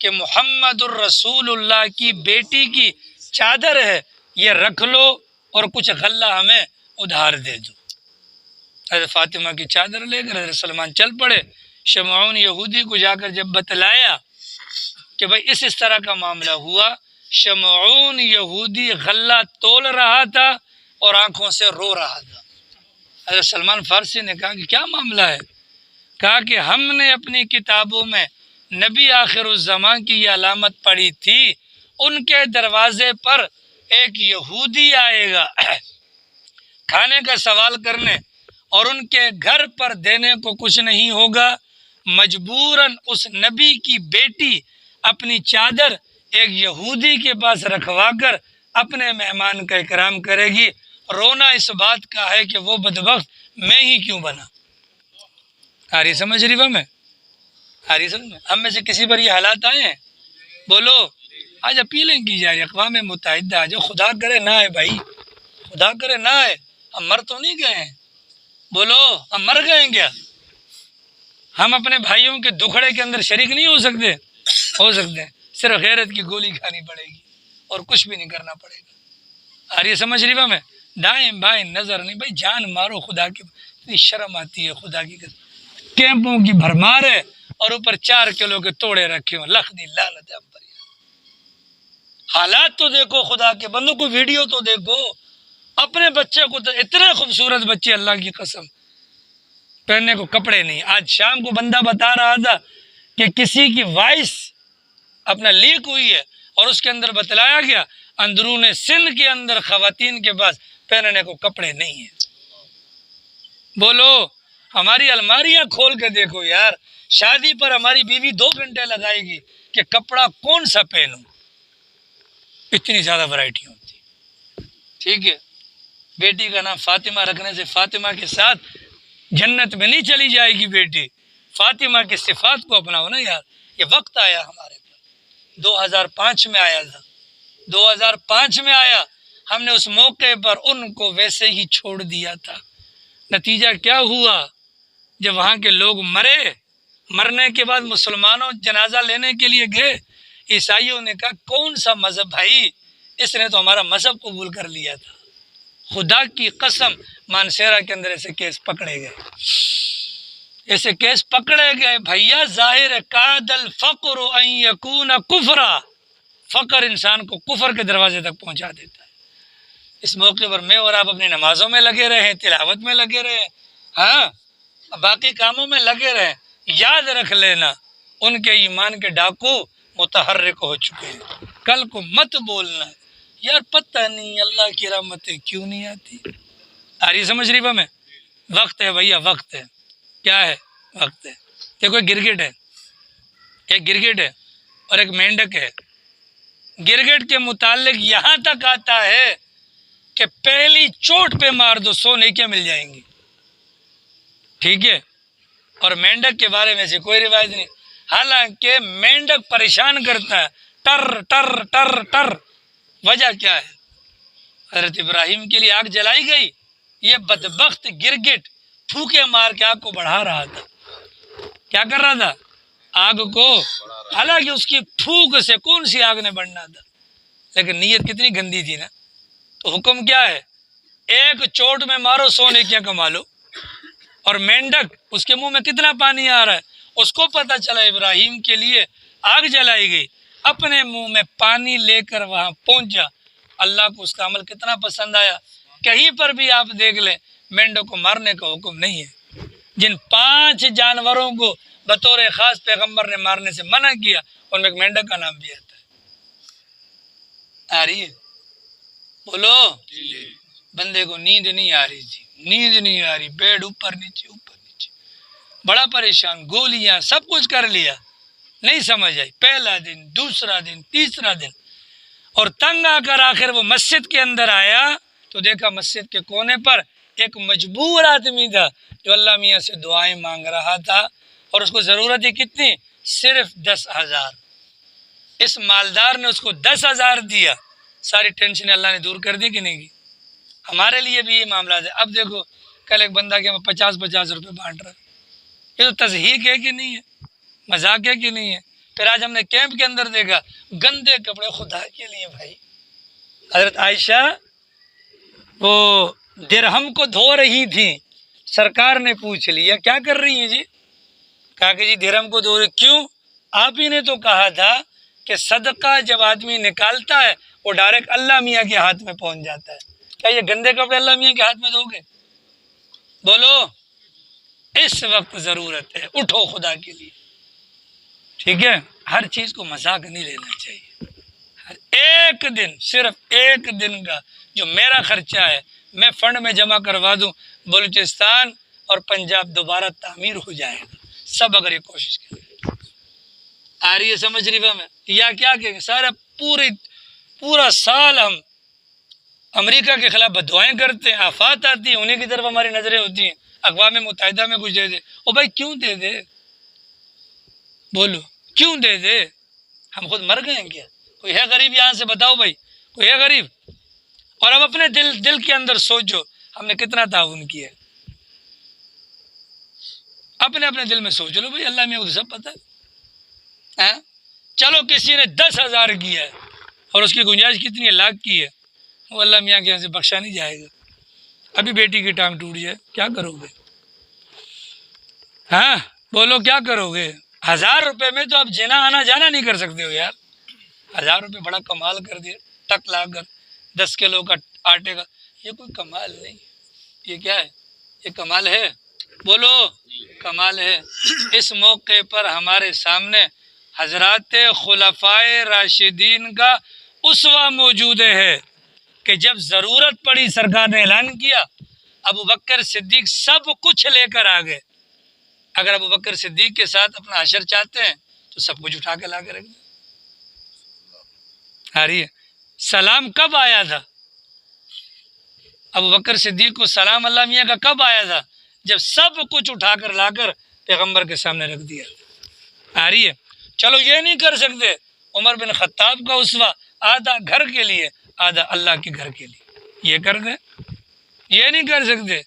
کہ محمد الرسول اللہ کی بیٹی کی چادر ہے، یہ رکھ لو اور کچھ غلہ ہمیں ادھار دے دو۔ حضرت فاطمہ کی چادر لے کر حضرت سلمان چل پڑے۔ شمعون یہودی کو جا کر جب بتلایا کہ بھائی اس طرح کا معاملہ ہوا، شمعون یہودی غلہ تول رہا تھا اور آنکھوں سے رو رہا تھا۔ حضرت سلمان فارسی نے کہا کہ کیا معاملہ ہے؟ کہا کہ ہم نے اپنی کتابوں میں نبی آخر الزمان کی یہ علامت پڑھی تھی، ان کے دروازے پر ایک یہودی آئے گا کھانے کا سوال کرنے اور ان کے گھر پر دینے کو کچھ نہیں ہوگا، مجبوراً اس نبی کی بیٹی اپنی چادر ایک یہودی کے پاس رکھوا کر اپنے مہمان کا اکرام کرے گی۔ رونا اس بات کا ہے کہ وہ بدبخت میں ہی کیوں بنا۔ آ رہی سمجھ رہی میں؟ آ رہی سمجھ میں؟ ہم میں سے کسی پر یہ حالات آئے ہیں؟ بولو، آج اپیلیں کی جا رہی، اقوام متحدہ آج، خدا کرے نہ آئے بھائی، خدا کرے نہ آئے، ہم مر تو نہیں گئے ہیں؟ بولو، ہم مر گئے ہیں کیا؟ ہم اپنے بھائیوں کے دکھڑے کے اندر شریک نہیں ہو سکتے؟ ہو سکتے ہیں، صرف غیرت کی گولی کھانی پڑے گی اور کچھ بھی نہیں کرنا پڑے گا۔ آ رہی سمجھ رہی میں؟ دائیں بائیں نظر نہیں، بھائی جان مارو، خدا کی اتنی شرم آتی ہے، خدا کی کیمپوں کی بھرمار ہے اور اوپر 4 کلو کے توڑے رکھے ہوں، لکھ دی لعنت ہے۔ حالات تو دیکھو خدا کے بندوں کو، ویڈیو تو دیکھو، اپنے بچے کو تو اتنے خوبصورت بچے، اللہ کی قسم، پہننے کو کپڑے نہیں۔ آج شام کو بندہ بتا رہا تھا کہ کسی کی وائس اپنا لیک ہوئی ہے اور اس کے اندر بتلایا گیا اندرون سندھ کے اندر خواتین کے پاس پہننے کو کپڑے نہیں ہیں۔ بولو، ہماری الماریاں کھول کے دیکھو یار، شادی پر ہماری بیوی 2 گھنٹے لگائے گی کہ کپڑا کون سا پہنوں، اتنی زیادہ ورائٹی ہوتی۔ ٹھیک ہے، بیٹی کا نام فاطمہ رکھنے سے فاطمہ کے ساتھ جنت میں نہیں چلی جائے گی بیٹی، فاطمہ کی صفات کو اپناؤ نا یار۔ یہ وقت آیا ہمارے پر، 2005 میں آیا تھا، 2005 میں آیا، ہم نے اس موقع پر ان کو ویسے ہی چھوڑ دیا تھا۔ نتیجہ کیا ہوا؟ جب وہاں کے لوگ مرنے کے بعد مسلمانوں جنازہ لینے کے لیے گئے، عیسائیوں نے کہا کون سا مذہب بھائی، اس نے تو ہمارا مذہب قبول کر لیا تھا۔ خدا کی قسم مانسیرا کے اندر ایسے کیس پکڑے گئے بھیا، ظاہر ہے قاد الفقر ان یکون کفرا، فقر انسان کو کفر کے دروازے تک پہنچا دیتا ہے۔ اس موقع پر میں اور آپ اپنی نمازوں میں لگے رہے، تلاوت میں لگے رہے، ہاں باقی کاموں میں لگے رہے، یاد رکھ لینا ان کے ایمان کے ڈاکو متحرک ہو چکے ہیں۔ کل کو مت بولنا یار پتہ نہیں اللہ کی رحمتیں کیوں نہیں آتی۔ آ رہی سمجھ رہی میں؟ وقت ہے بھیا، وقت ہے، کیا ہے؟ وقت ہے۔ دیکھو ایک گرگٹ ہے اور ایک مینڈک ہے۔ گرگٹ کے متعلق یہاں تک آتا ہے کہ پہلی چوٹ پہ مار دو 100 نیکیاں مل جائیں گی، ٹھیک ہے؟ اور مینڈک کے بارے میں سے کوئی روایت نہیں، حالانکہ مینڈک پریشان کرتا ہے، ٹر ٹر ٹر ٹر۔ وجہ کیا ہے؟ حضرت ابراہیم کے لیے آگ جلائی گئی، یہ بدبخت گرگٹ پھوکے مار کے آگ کو بڑھا رہا تھا۔ کیا کر رہا تھا؟ آگ کو، حالانکہ اس کی پھوک سے کون سی آگ نے بڑھنا تھا، لیکن نیت کتنی گندی تھی نا۔ تو حکم کیا ہے؟ ایک چوٹ میں مارو 100 نیکیاں کما لو۔ اور مینڈک، اس کے منہ میں کتنا پانی آ رہا ہے، اس کو پتہ چلا ابراہیم کے لیے آگ جلائی گئی، اپنے منہ میں پانی لے کر وہاں پہنچا۔ اللہ کو اس کا عمل کتنا پسند آیا۔ کہیں پر بھی آپ دیکھ لیں مینڈک کو مارنے کا حکم نہیں ہے۔ جن 5 جانوروں کو بطور خاص پیغمبر نے مارنے سے منع کیا ان میں ایک مینڈک کا نام بھی آتا ہے۔ آ رہی ہے؟ بولو۔ بندے کو نیند نہیں آ رہی تھی، نیند نہیں آ رہی، بیڈ اوپر نیچے بڑا پریشان، گولیاں سب کچھ کر لیا، نہیں سمجھ آئی۔ پہلا دن، دوسرا دن، تیسرا دن، اور تنگ آ کر آخر وہ مسجد کے اندر آیا تو دیکھا مسجد کے کونے پر ایک مجبور آدمی تھا جو اللہ میاں سے دعائیں مانگ رہا تھا، اور اس کو ضرورت ہی کتنی؟ صرف 10,000۔ اس مالدار نے اس کو 10,000 دیا، ساری ٹینشن اللہ نے دور کر دی کہ نہیں کی؟ ہمارے لیے بھی یہ معاملات ہے۔ اب دیکھو کل ایک بندہ کہ 50 روپے بانٹ رہا ہے، یہ تو تضحیق ہے کہ نہیں ہے؟ مذاق ہے کہ نہیں ہے؟ پھر آج ہم نے کیمپ کے اندر دیکھا گندے کپڑے خدا کے لیے بھائی۔ حضرت عائشہ وہ درہم کو دھو رہی تھی، سرکار نے پوچھ لیا کیا کر رہی ہیں جی؟ کہا کہ جی درہم کو دھو رہی۔ کیوں؟ آپ ہی نے تو کہا تھا کہ صدقہ جب آدمی نکالتا ہے وہ ڈائریکٹ اللہ میاں کے ہاتھ میں پہنچ جاتا ہے، کیا یہ گندے کپڑے اللہ میاں کے ہاتھ میں دو گے؟ بولو۔ اس وقت ضرورت ہے، اٹھو خدا کے لیے، ٹھیک ہے؟ ہر چیز کو مذاق نہیں لینا چاہیے۔ ہر ایک دن، صرف ایک دن کا جو میرا خرچہ ہے میں فنڈ میں جمع کروا دوں، بلوچستان اور پنجاب دوبارہ تعمیر ہو جائے گا، سب اگر یہ کوشش کریں۔ آ رہی ہے سمجھ رہی میں؟ یا کیا کہیں سارا پورا سال ہم امریکہ کے خلاف بددعائیں کرتے ہیں، آفات آتی ہیں، انہیں کی طرف ہماری نظریں ہوتی ہیں۔ اقوام متحدہ میں کچھ دے دے، او بھائی کیوں دے دے؟ بولو کیوں دے دے؟ ہم خود مر گئے ہیں کیا؟ کوئی ہے غریب یہاں سے بتاؤ بھائی، کوئی ہے غریب؟ اور اب اپنے دل کے اندر سوچو ہم نے کتنا تعاون کیا ہے، اپنے دل میں سوچ لو بھائی، اللہ میں کو سب پتہ ہے۔ چلو کسی نے 10,000 کیا ہے اور اس کی گنجائش کتنی ہے؟ لاکھ کی ہے، وہ اللہ میاں کے یہاں سے بخشا نہیں جائے گا۔ ابھی بیٹی کی ٹانگ ٹوٹ جائے کیا کرو گے؟ ہاں بولو کیا کرو گے؟ 1,000 روپے میں تو آپ جنا آنا جانا نہیں کر سکتے ہو یار۔ 1,000 روپے بڑا کمال کر دیا، ٹک لا کر 10 کلو کا آٹے کا، یہ کوئی کمال نہیں، یہ کیا ہے؟ یہ کمال ہے؟ بولو کمال ہے۔ اس موقع پر ہمارے سامنے حضرات خلفائے راشدین کا اسوہ موجود ہے کہ جب ضرورت پڑی سرکار نے اعلان کیا، ابو بکر صدیق سب کچھ لے کر آ گئے۔ اگر ابو بکر صدیق کے ساتھ اپنا حشر چاہتے ہیں تو سب کچھ اٹھا کے لا کے رکھ دیں۔ آ رہی ہے؟ سلام کب آیا تھا؟ ابو بکر صدیق کو سلام اللہ میاں کا کب آیا تھا؟ جب سب کچھ اٹھا کر لا کر پیغمبر کے سامنے رکھ دیا۔ آ رہی ہے؟ چلو یہ نہیں کر سکتے، عمر بن خطاب کا اسوہ آدھا گھر کے لیے آدھا اللہ کے گھر کے لیے، یہ کر دیں؟ یہ نہیں کر سکتے۔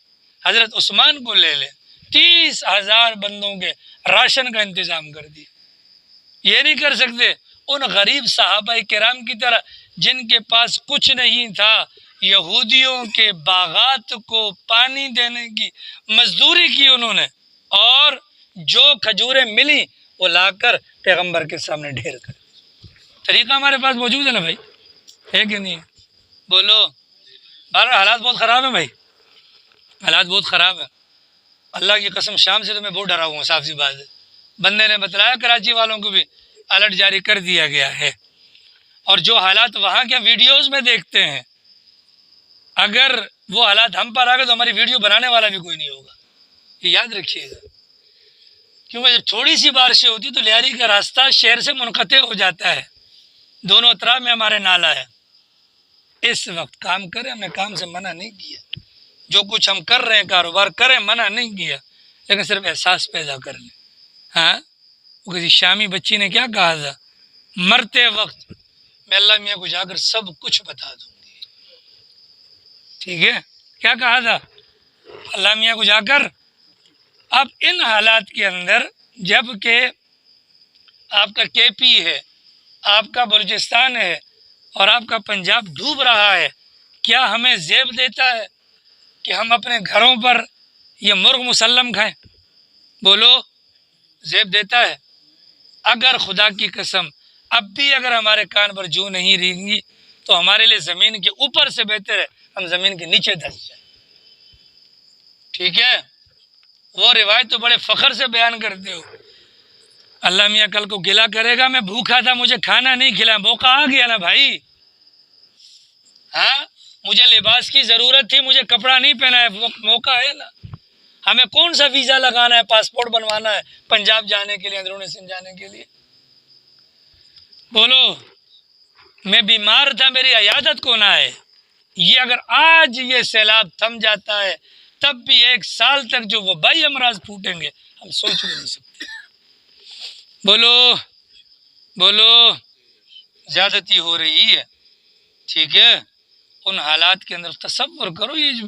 حضرت عثمان کو لے لیں، 30,000 بندوں کے راشن کا انتظام کر دیا، یہ نہیں کر سکتے؟ ان غریب صحابہ کرام کی طرح جن کے پاس کچھ نہیں تھا، یہودیوں کے باغات کو پانی دینے کی مزدوری کی انہوں نے، اور جو کھجوریں ملی وہ لا کر پیغمبر کے سامنے ڈھیر کر۔ طریقہ ہمارے پاس موجود ہے نا بھائی، ہے کہ نہیں؟ بولو۔ بہرحال حالات بہت خراب ہیں بھائی، حالات بہت خراب ہیں۔ اللہ کی قسم شام سے تو میں بہت ڈرا ہوا ہوں، صاف سی بات ہے۔ بندے نے بتلایا کراچی والوں کو بھی الرٹ جاری کر دیا گیا ہے، اور جو حالات وہاں کے ویڈیوز میں دیکھتے ہیں، اگر وہ حالات ہم پر آ گئے تو ہماری ویڈیو بنانے والا بھی کوئی نہیں ہوگا، یہ یاد رکھیے گا۔ کیونکہ جب تھوڑی سی بارشیں ہوتی تو لیاری کا راستہ شہر سے منقطع ہو جاتا ہے، دونوں اطراف میں ہمارے نالا ہے۔ اس وقت کام کریں، ہم نے کام سے منع نہیں کیا، جو کچھ ہم کر رہے ہیں کاروبار کریں، منع نہیں کیا، لیکن صرف احساس پیدا کر لیں۔ ہاں، وہ کسی شامی بچی نے کیا کہا تھا؟ مرتے وقت میں اللہ میاں کو جا کر سب کچھ بتا دوں گی، ٹھیک ہے؟ کیا کہا تھا اللہ میاں کو جا کر؟ اب ان حالات کے اندر جب کہ آپ کا کے پی ہے، آپ کا بلوچستان ہے، اور آپ کا پنجاب ڈوب رہا ہے، کیا ہمیں زیب دیتا ہے کہ ہم اپنے گھروں پر یہ مرغ مسلم کھائیں؟ بولو، زیب دیتا ہے؟ اگر خدا کی قسم اب بھی اگر ہمارے کان پر جو نہیں رہیں گی تو ہمارے لیے زمین کے اوپر سے بہتر ہے ہم زمین کے نیچے دھس جائیں، ٹھیک ہے؟ وہ روایت تو بڑے فخر سے بیان کرتے ہو، اللہ میاں کل کو گلا کرے گا میں بھوکا تھا مجھے کھانا نہیں کھلایا، موقع آ گیا نا بھائی۔ ہاں، مجھے لباس کی ضرورت تھی، مجھے کپڑا نہیں پہنا ہے، موقع ہے نا۔ ہمیں کون سا ویزا لگانا ہے، پاسپورٹ بنوانا ہے پنجاب جانے کے لیے، اندرون سندھ جانے کے لیے؟ بولو، میں بیمار تھا میری عیادت کو نہ آئے۔ یہ اگر آج یہ سیلاب تھم جاتا ہے تب بھی 1 سال تک جو وبائی امراض پھوٹیں گے ہم سوچ بھی نہیں سکتے۔ بولو بولو، زیادتی ہو رہی ہے، ٹھیک ہے؟ ان حالات کے اندر تصور کرو، یہ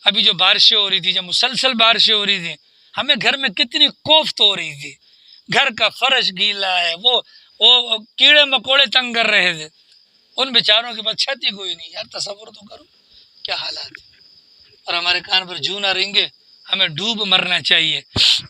ابھی جو بارشیں ہو رہی تھی، جب مسلسل بارشیں ہو رہی تھیں، ہمیں گھر میں کتنی کوفت ہو رہی تھی، گھر کا فرش گیلا ہے، وہ کیڑے مکوڑے تنگ کر رہے تھے، ان بیچاروں کے پاس چھت ہی کوئی نہیں۔ یار تصور تو کرو کیا حالات ہیں، اور ہمارے کان پر جوں نہ رنگے، ہمیں ڈوب مرنا چاہیے۔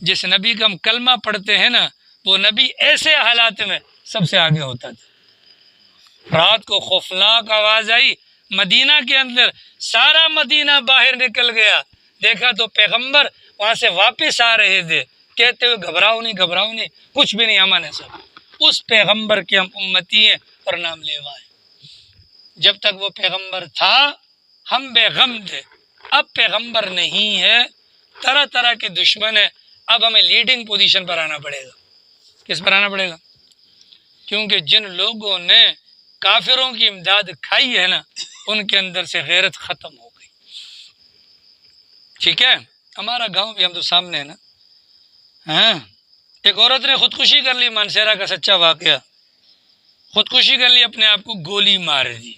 جس نبی کا ہم کلمہ پڑھتے ہیں نا، وہ نبی ایسے حالات میں سب سے آگے ہوتا تھا۔ رات کو خوفناک آواز آئی مدینہ کے اندر، سارا مدینہ باہر نکل گیا، دیکھا تو پیغمبر وہاں سے واپس آ رہے تھے، کہتے ہوئے گھبراؤ نہیں، کچھ بھی نہیں، امن ہے سب۔ اس پیغمبر کے ہم امتی ہیں اور نام لیوا ہیں۔ جب تک وہ پیغمبر تھا ہم بے غم تھے، اب پیغمبر نہیں ہے، طرح طرح کے دشمن ہیں، اب ہمیں لیڈنگ پوزیشن پر آنا پڑے گا۔ کس پر آنا پڑے گا؟ کیونکہ جن لوگوں نے کافروں کی امداد کھائی ہے نا، ان کے اندر سے غیرت ختم ہو گئی، ٹھیک ہے؟ ہمارا گاؤں بھی ہم تو سامنے ہے نا۔ ہاں، ایک عورت نے خودکشی کر لی، مانسیرا کا سچا واقعہ، خودکشی کر لی، اپنے آپ کو گولی مار دی،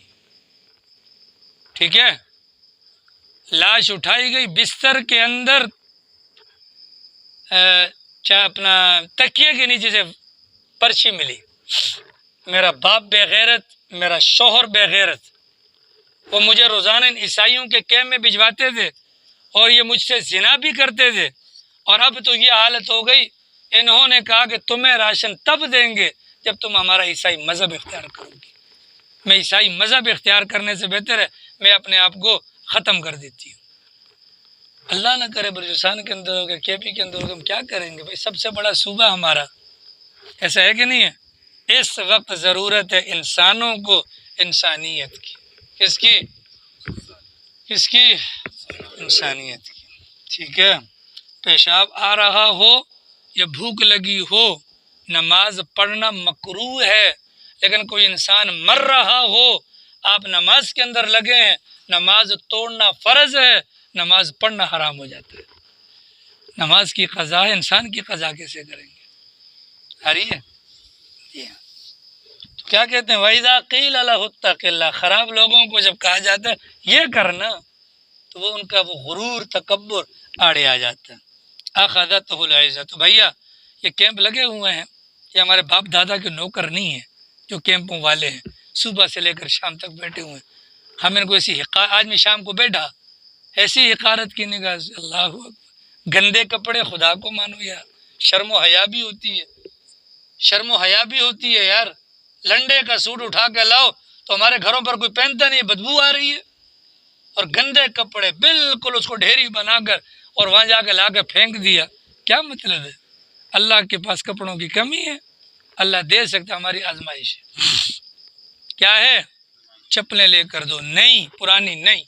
ٹھیک ہے؟ لاش اٹھائی گئی، بستر کے اندر اپنا تکیے کے نیچے سے پرچی ملی، میرا باپ بے غیرت، میرا شوہر بے غیرت، وہ مجھے روزانہ ان عیسائیوں کے کیمپ میں بھجواتے تھے اور یہ مجھ سے زنا بھی کرتے تھے، اور اب تو یہ حالت ہو گئی، انہوں نے کہا کہ تمہیں راشن تب دیں گے جب تم ہمارا عیسائی مذہب اختیار کرو گی۔ میں عیسائی مذہب اختیار کرنے سے بہتر ہے میں اپنے آپ کو ختم کر دیتی ہوں۔ اللہ نہ کرے بلوچستان کے اندر ہوگا، کے پی کے اندر ہوگا، ہم کیا کریں گے بھائی؟ سب سے بڑا صوبہ ہمارا، ایسا ہے کہ نہیں ہے؟ اس وقت ضرورت ہے انسانوں کو انسانیت کی، کس کی؟ کس کی؟ انسانیت کی، ٹھیک ہے؟ پیشاب آ رہا ہو یا بھوک لگی ہو، نماز پڑھنا مکروہ ہے، لیکن کوئی انسان مر رہا ہو، آپ نماز کے اندر لگے ہیں، نماز توڑنا فرض ہے، نماز پڑھنا حرام ہو جاتا ہے۔ نماز کی قضا ہے، انسان کی قضا کیسے کریں گے؟ آ رہی ہے؟ جی ہاں۔ کیا کہتے ہیں وَإِذَا قِيلَ لَهُ اتَّقِ اللَّهَ، خراب لوگوں کو جب کہا جاتا ہے یہ کرنا تو وہ ان کا وہ غرور تکبر آڑے آ جاتا ہے۔ اخذتہ العزۃ، بھیا یہ کیمپ لگے ہوئے ہیں، یہ ہمارے باپ دادا کے نوکر نہیں ہیں جو کیمپوں والے ہیں، صبح سے لے کر شام تک بیٹھے ہوئے ہیں۔ ہم ان کو ایسی آج میں شام کو بیٹھا ایسی حقارت کی نگاہ سے، اللہ اکبر، گندے کپڑے، خدا کو مانو یار، شرم و حیا بھی ہوتی ہے، شرم و حیا بھی ہوتی ہے یار۔ لنڈے کا سوٹ اٹھا کے لاؤ تو ہمارے گھروں پر کوئی پہنتا نہیں، بدبو آ رہی ہے، اور گندے کپڑے بالکل اس کو ڈھیری بنا کر اور وہاں جا کے لا کے پھینک دیا۔ کیا مطلب ہے؟ اللہ کے پاس کپڑوں کی کمی ہے؟ اللہ دے سکتا، ہماری آزمائش ہے۔ کیا ہے؟ چپلیں لے کر دو، نہیں پرانی نہیں،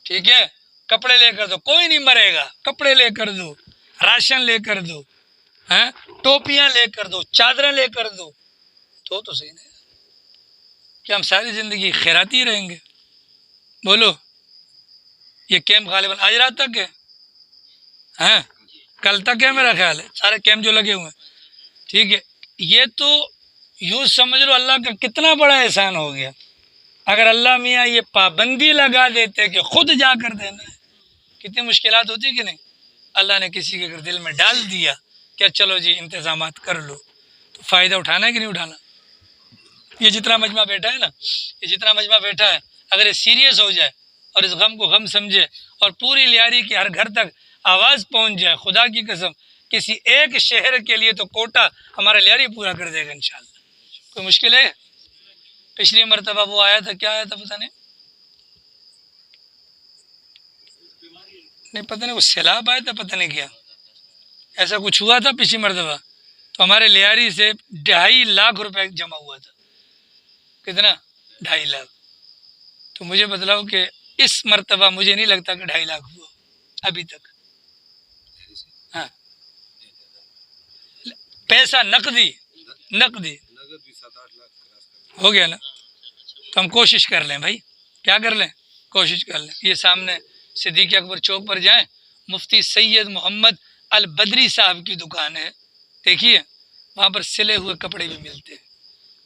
ٹھیک ہے، کپڑے لے کر دو، کوئی نہیں مرے گا، کپڑے لے کر دو، راشن لے کر دو، ٹوپیاں لے کر دو، چادریں لے کر دو، تو صحیح نہیں کہ ہم ساری زندگی خیراتی رہیں گے؟ بولو، یہ کیمپ غالباً آج رات تک ہے، ہاں کل تک ہے میرا خیال ہے، سارے کیمپ جو لگے ہوئے ہیں، ٹھیک ہے۔ یہ تو یوں سمجھ لو اللہ کا کتنا بڑا احسان ہو گیا۔ اگر اللہ میاں یہ پابندی لگا دیتے کہ خود جا کر دینا ہے، کتنی مشکلات ہوتی کہ نہیں؟ اللہ نے کسی کے دل میں ڈال دیا کہ چلو جی انتظامات کر لو، تو فائدہ اٹھانا ہے کہ نہیں اٹھانا؟ یہ جتنا مجمع بیٹھا ہے نا، یہ جتنا مجمع بیٹھا ہے، اگر یہ سیریس ہو جائے اور اس غم کو غم سمجھے اور پوری لیاری کی ہر گھر تک آواز پہنچ جائے، خدا کی قسم کسی ایک شہر کے لیے تو کوٹا ہمارا لیاری پورا کر دے گا انشاءاللہ۔ کوئی مشکل ہے؟ پچھلی مرتبہ وہ آیا تھا، کیا آیا تھا پتہ نہیں پتہ نہیں، وہ سیلاب آیا تھا، پتہ نہیں کیا ایسا کچھ ہوا تھا پچھلی مرتبہ، تو ہمارے لیاری سے 2.5 لاکھ روپے جمع ہوا تھا۔ کتنا؟ 2.5 لاکھ۔ تو مجھے بتلاؤ کہ اس مرتبہ مجھے نہیں لگتا کہ 2.5 لاکھ ہوا ابھی تک۔ ہاں پیسہ نقدی ہو گیا نا؟ تو ہم کوشش کر لیں بھائی، کیا کر لیں؟ کوشش کر لیں۔ یہ سامنے صدیق اکبر چوک پر جائیں، مفتی سید محمد البدری صاحب کی دکان ہے، دیکھیے وہاں پر سلے ہوئے کپڑے بھی ملتے ہیں۔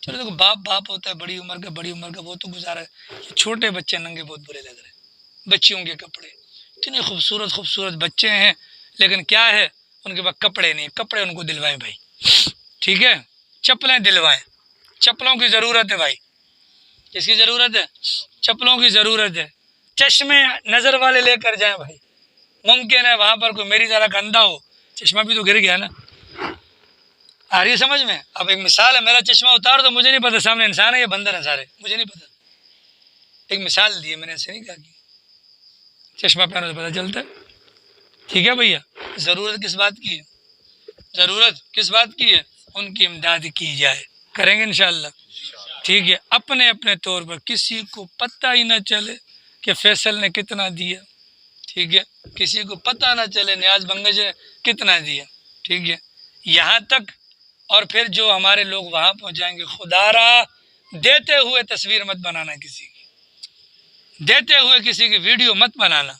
چلو دیکھو، باپ ہوتا ہے بڑی عمر کا وہ تو گزارا ہے، چھوٹے بچے ننگے بہت برے لگ رہے ہیں، بچیوں کے کپڑے اتنے خوبصورت بچے ہیں، لیکن کیا ہے ان کے پاس کپڑے نہیں، کپڑے ان کو دلوائیں بھائی، ٹھیک ہے، چپلیں دلوائیں، چپلوں کی ضرورت ہے بھائی، کس کی ضرورت ہے؟ چپلوں کی ضرورت ہے۔ چشمے نظر والے لے کر جائیں بھائی، ممکن ہے وہاں پر کوئی میری طرح کا اندھا ہو، چشمہ بھی تو گر گیا نا، آ رہی ہے سمجھ میں؟ اب ایک مثال ہے، میرا چشمہ اتار دو، مجھے نہیں پتا سامنے انسان ہے یا بندر ہے، سارے مجھے نہیں پتا، ایک مثال دی ہے میں نے، ایسے نہیں کہا کہ چشمہ پہنو تو پتہ چلتا ہے، ٹھیک ہے بھیا؟ ضرورت کس بات کی ہے؟ ضرورت کس بات کی ہے؟ ان کی امداد کی جائے، کریں گے انشاءاللہ، ٹھیک ہے؟ اپنے طور پر کسی کو پتہ ہی نہ چلے کہ فیصل نے کتنا دیا، ٹھیک ہے؟ کسی کو پتہ نہ چلے نیاز بنگش نے کتنا دیا، ٹھیک ہے؟ یہاں تک، اور پھر جو ہمارے لوگ وہاں پہنچائیں گے، خدا را دیتے ہوئے تصویر مت بنانا، کسی کی دیتے ہوئے کسی کی ویڈیو مت بنانا،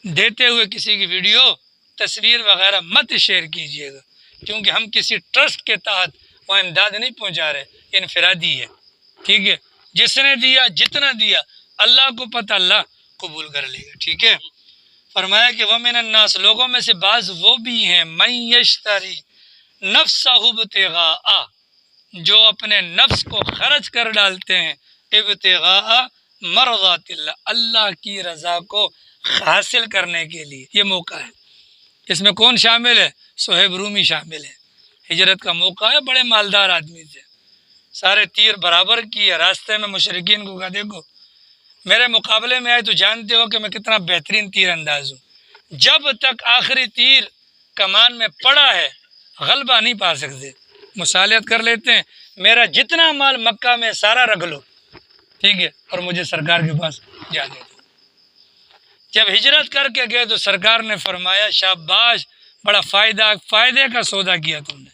دیتے ہوئے کسی کی ویڈیو تصویر وغیرہ مت شیئر کیجیے گا، کیونکہ ہم کسی ٹرسٹ کے تحت وہ امداد نہیں پہنچا رہے، یہ انفرادی ہے، ٹھیک ہے؟ جس نے دیا جتنا دیا اللہ کو پتہ، اللہ قبول کر لے گا، ٹھیک ہے؟ فرمایا کہ وَمِنَ النَّاسِ، لوگوں میں سے بعض وہ بھی ہیں، مَن یشتری نفسہ ابتغاء، جو اپنے نفس کو خرچ کر ڈالتے ہیں، ابتغاء مرضات اللہ، اللہ کی رضا کو حاصل کرنے کے لیے۔ یہ موقع ہے، اس میں کون شامل ہے؟ صہیب رومی شامل ہے، ہجرت کا موقع ہے، بڑے مالدار آدمی تھے، سارے تیر برابر کیے، راستے میں مشرکین کو کہا دیکھو میرے مقابلے میں آئے تو جانتے ہو کہ میں کتنا بہترین تیر انداز ہوں، جب تک آخری تیر کمان میں پڑا ہے غلبہ نہیں پا سکتے، مصالحت کر لیتے ہیں، میرا جتنا مال مکہ میں سارا رکھ لو، ٹھیک ہے، اور مجھے سرکار کے پاس جا دے دو۔ جب ہجرت کر کے گئے تو سرکار نے فرمایا شاباش، بڑا فائدے کا سودا کیا تم نے،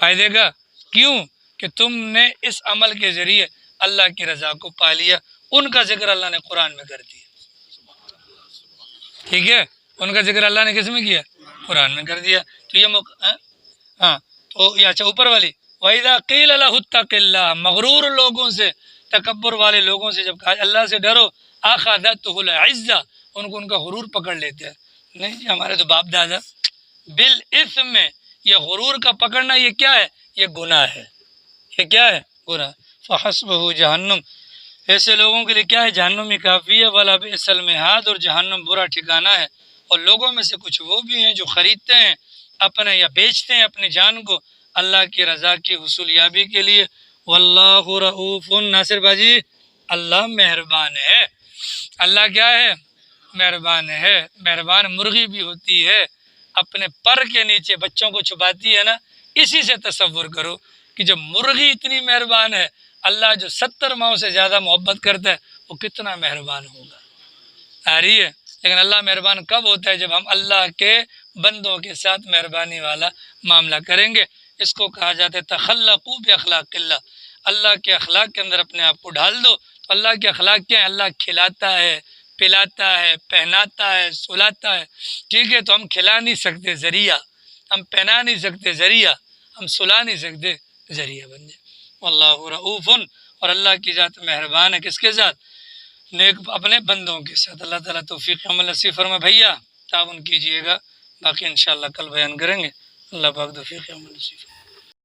فائدے کا، کیوں؟ کہ تم نے اس عمل کے ذریعے اللہ کی رضا کو پا لیا، ان کا ذکر اللہ نے قرآن میں کر دیا، ٹھیک ہے، ان کا ذکر اللہ نے کس میں کیا؟ قرآن میں کر دیا۔ تو یہ ہاں تو یہ اچھا اوپر والی وَإِذَا قِيلَ لَهُ اتَّقِ اللَّهَ، مغرور لوگوں سے، تکبر والے لوگوں سے جب کہا اللہ سے ڈرو، أَخَذَتْهُ الْعِزَّةُ، ان کو ان کا غرور پکڑ لیتے ہیں، نہیں جی ہمارے تو باپ دادا بالاسم، یہ غرور کا پکڑنا یہ کیا ہے؟ یہ گناہ ہے، یہ کیا ہے؟ گناہ۔ فحسبہ جہنم، ایسے لوگوں کے لیے کیا ہے؟ جہنم ہی کافی ہے، ولا بئس المہاد، اور جہنم برا ٹھکانہ ہے۔ اور لوگوں میں سے کچھ وہ بھی ہیں جو خریدتے ہیں اپنے یا بیچتے ہیں اپنی جان کو اللہ کی رضا کی حصول یابی کے لیے۔ واللہ رؤوف، ناصر باجی اللہ مہربان ہے، اللہ کیا ہے؟ مہربان ہے۔ مہربان مرغی بھی ہوتی ہے، اپنے پر کے نیچے بچوں کو چھپاتی ہے نا، اسی سے تصور کرو کہ جب مرغی اتنی مہربان ہے، اللہ جو 70 ماؤں سے زیادہ محبت کرتا ہے وہ کتنا مہربان ہوگا۔ آ رہی ہے؟ لیکن اللہ مہربان کب ہوتا ہے؟ جب ہم اللہ کے بندوں کے ساتھ مہربانی والا معاملہ کریں گے۔ اس کو کہا جاتا ہے تخلقوا باخلاق اللہ، اللہ کے اخلاق کے اندر اپنے آپ کو ڈال دو۔ تو اللہ کے اخلاق کیا ہے؟ اللہ کھلاتا ہے، پلاتا ہے، پہناتا ہے، سلاتا ہے، ٹھیک ہے؟ تو ہم کھلا نہیں سکتے ذریعہ، ہم پہنا نہیں سکتے ذریعہ، ہم سلا نہیں سکتے ذریعہ بن جائے۔ واللہ رؤوف، اور اللہ کی ذات مہربان ہے، کس کے ساتھ؟ نیک اپنے بندوں کے ساتھ۔ اللہ تعالیٰ توفیق عمل نصیب فرمائے۔ بھیا تعاون کیجئے گا، باقی انشاءاللہ کل بیان کریں گے۔ اللہ پاک توفیق عمل نصیب فرمائے۔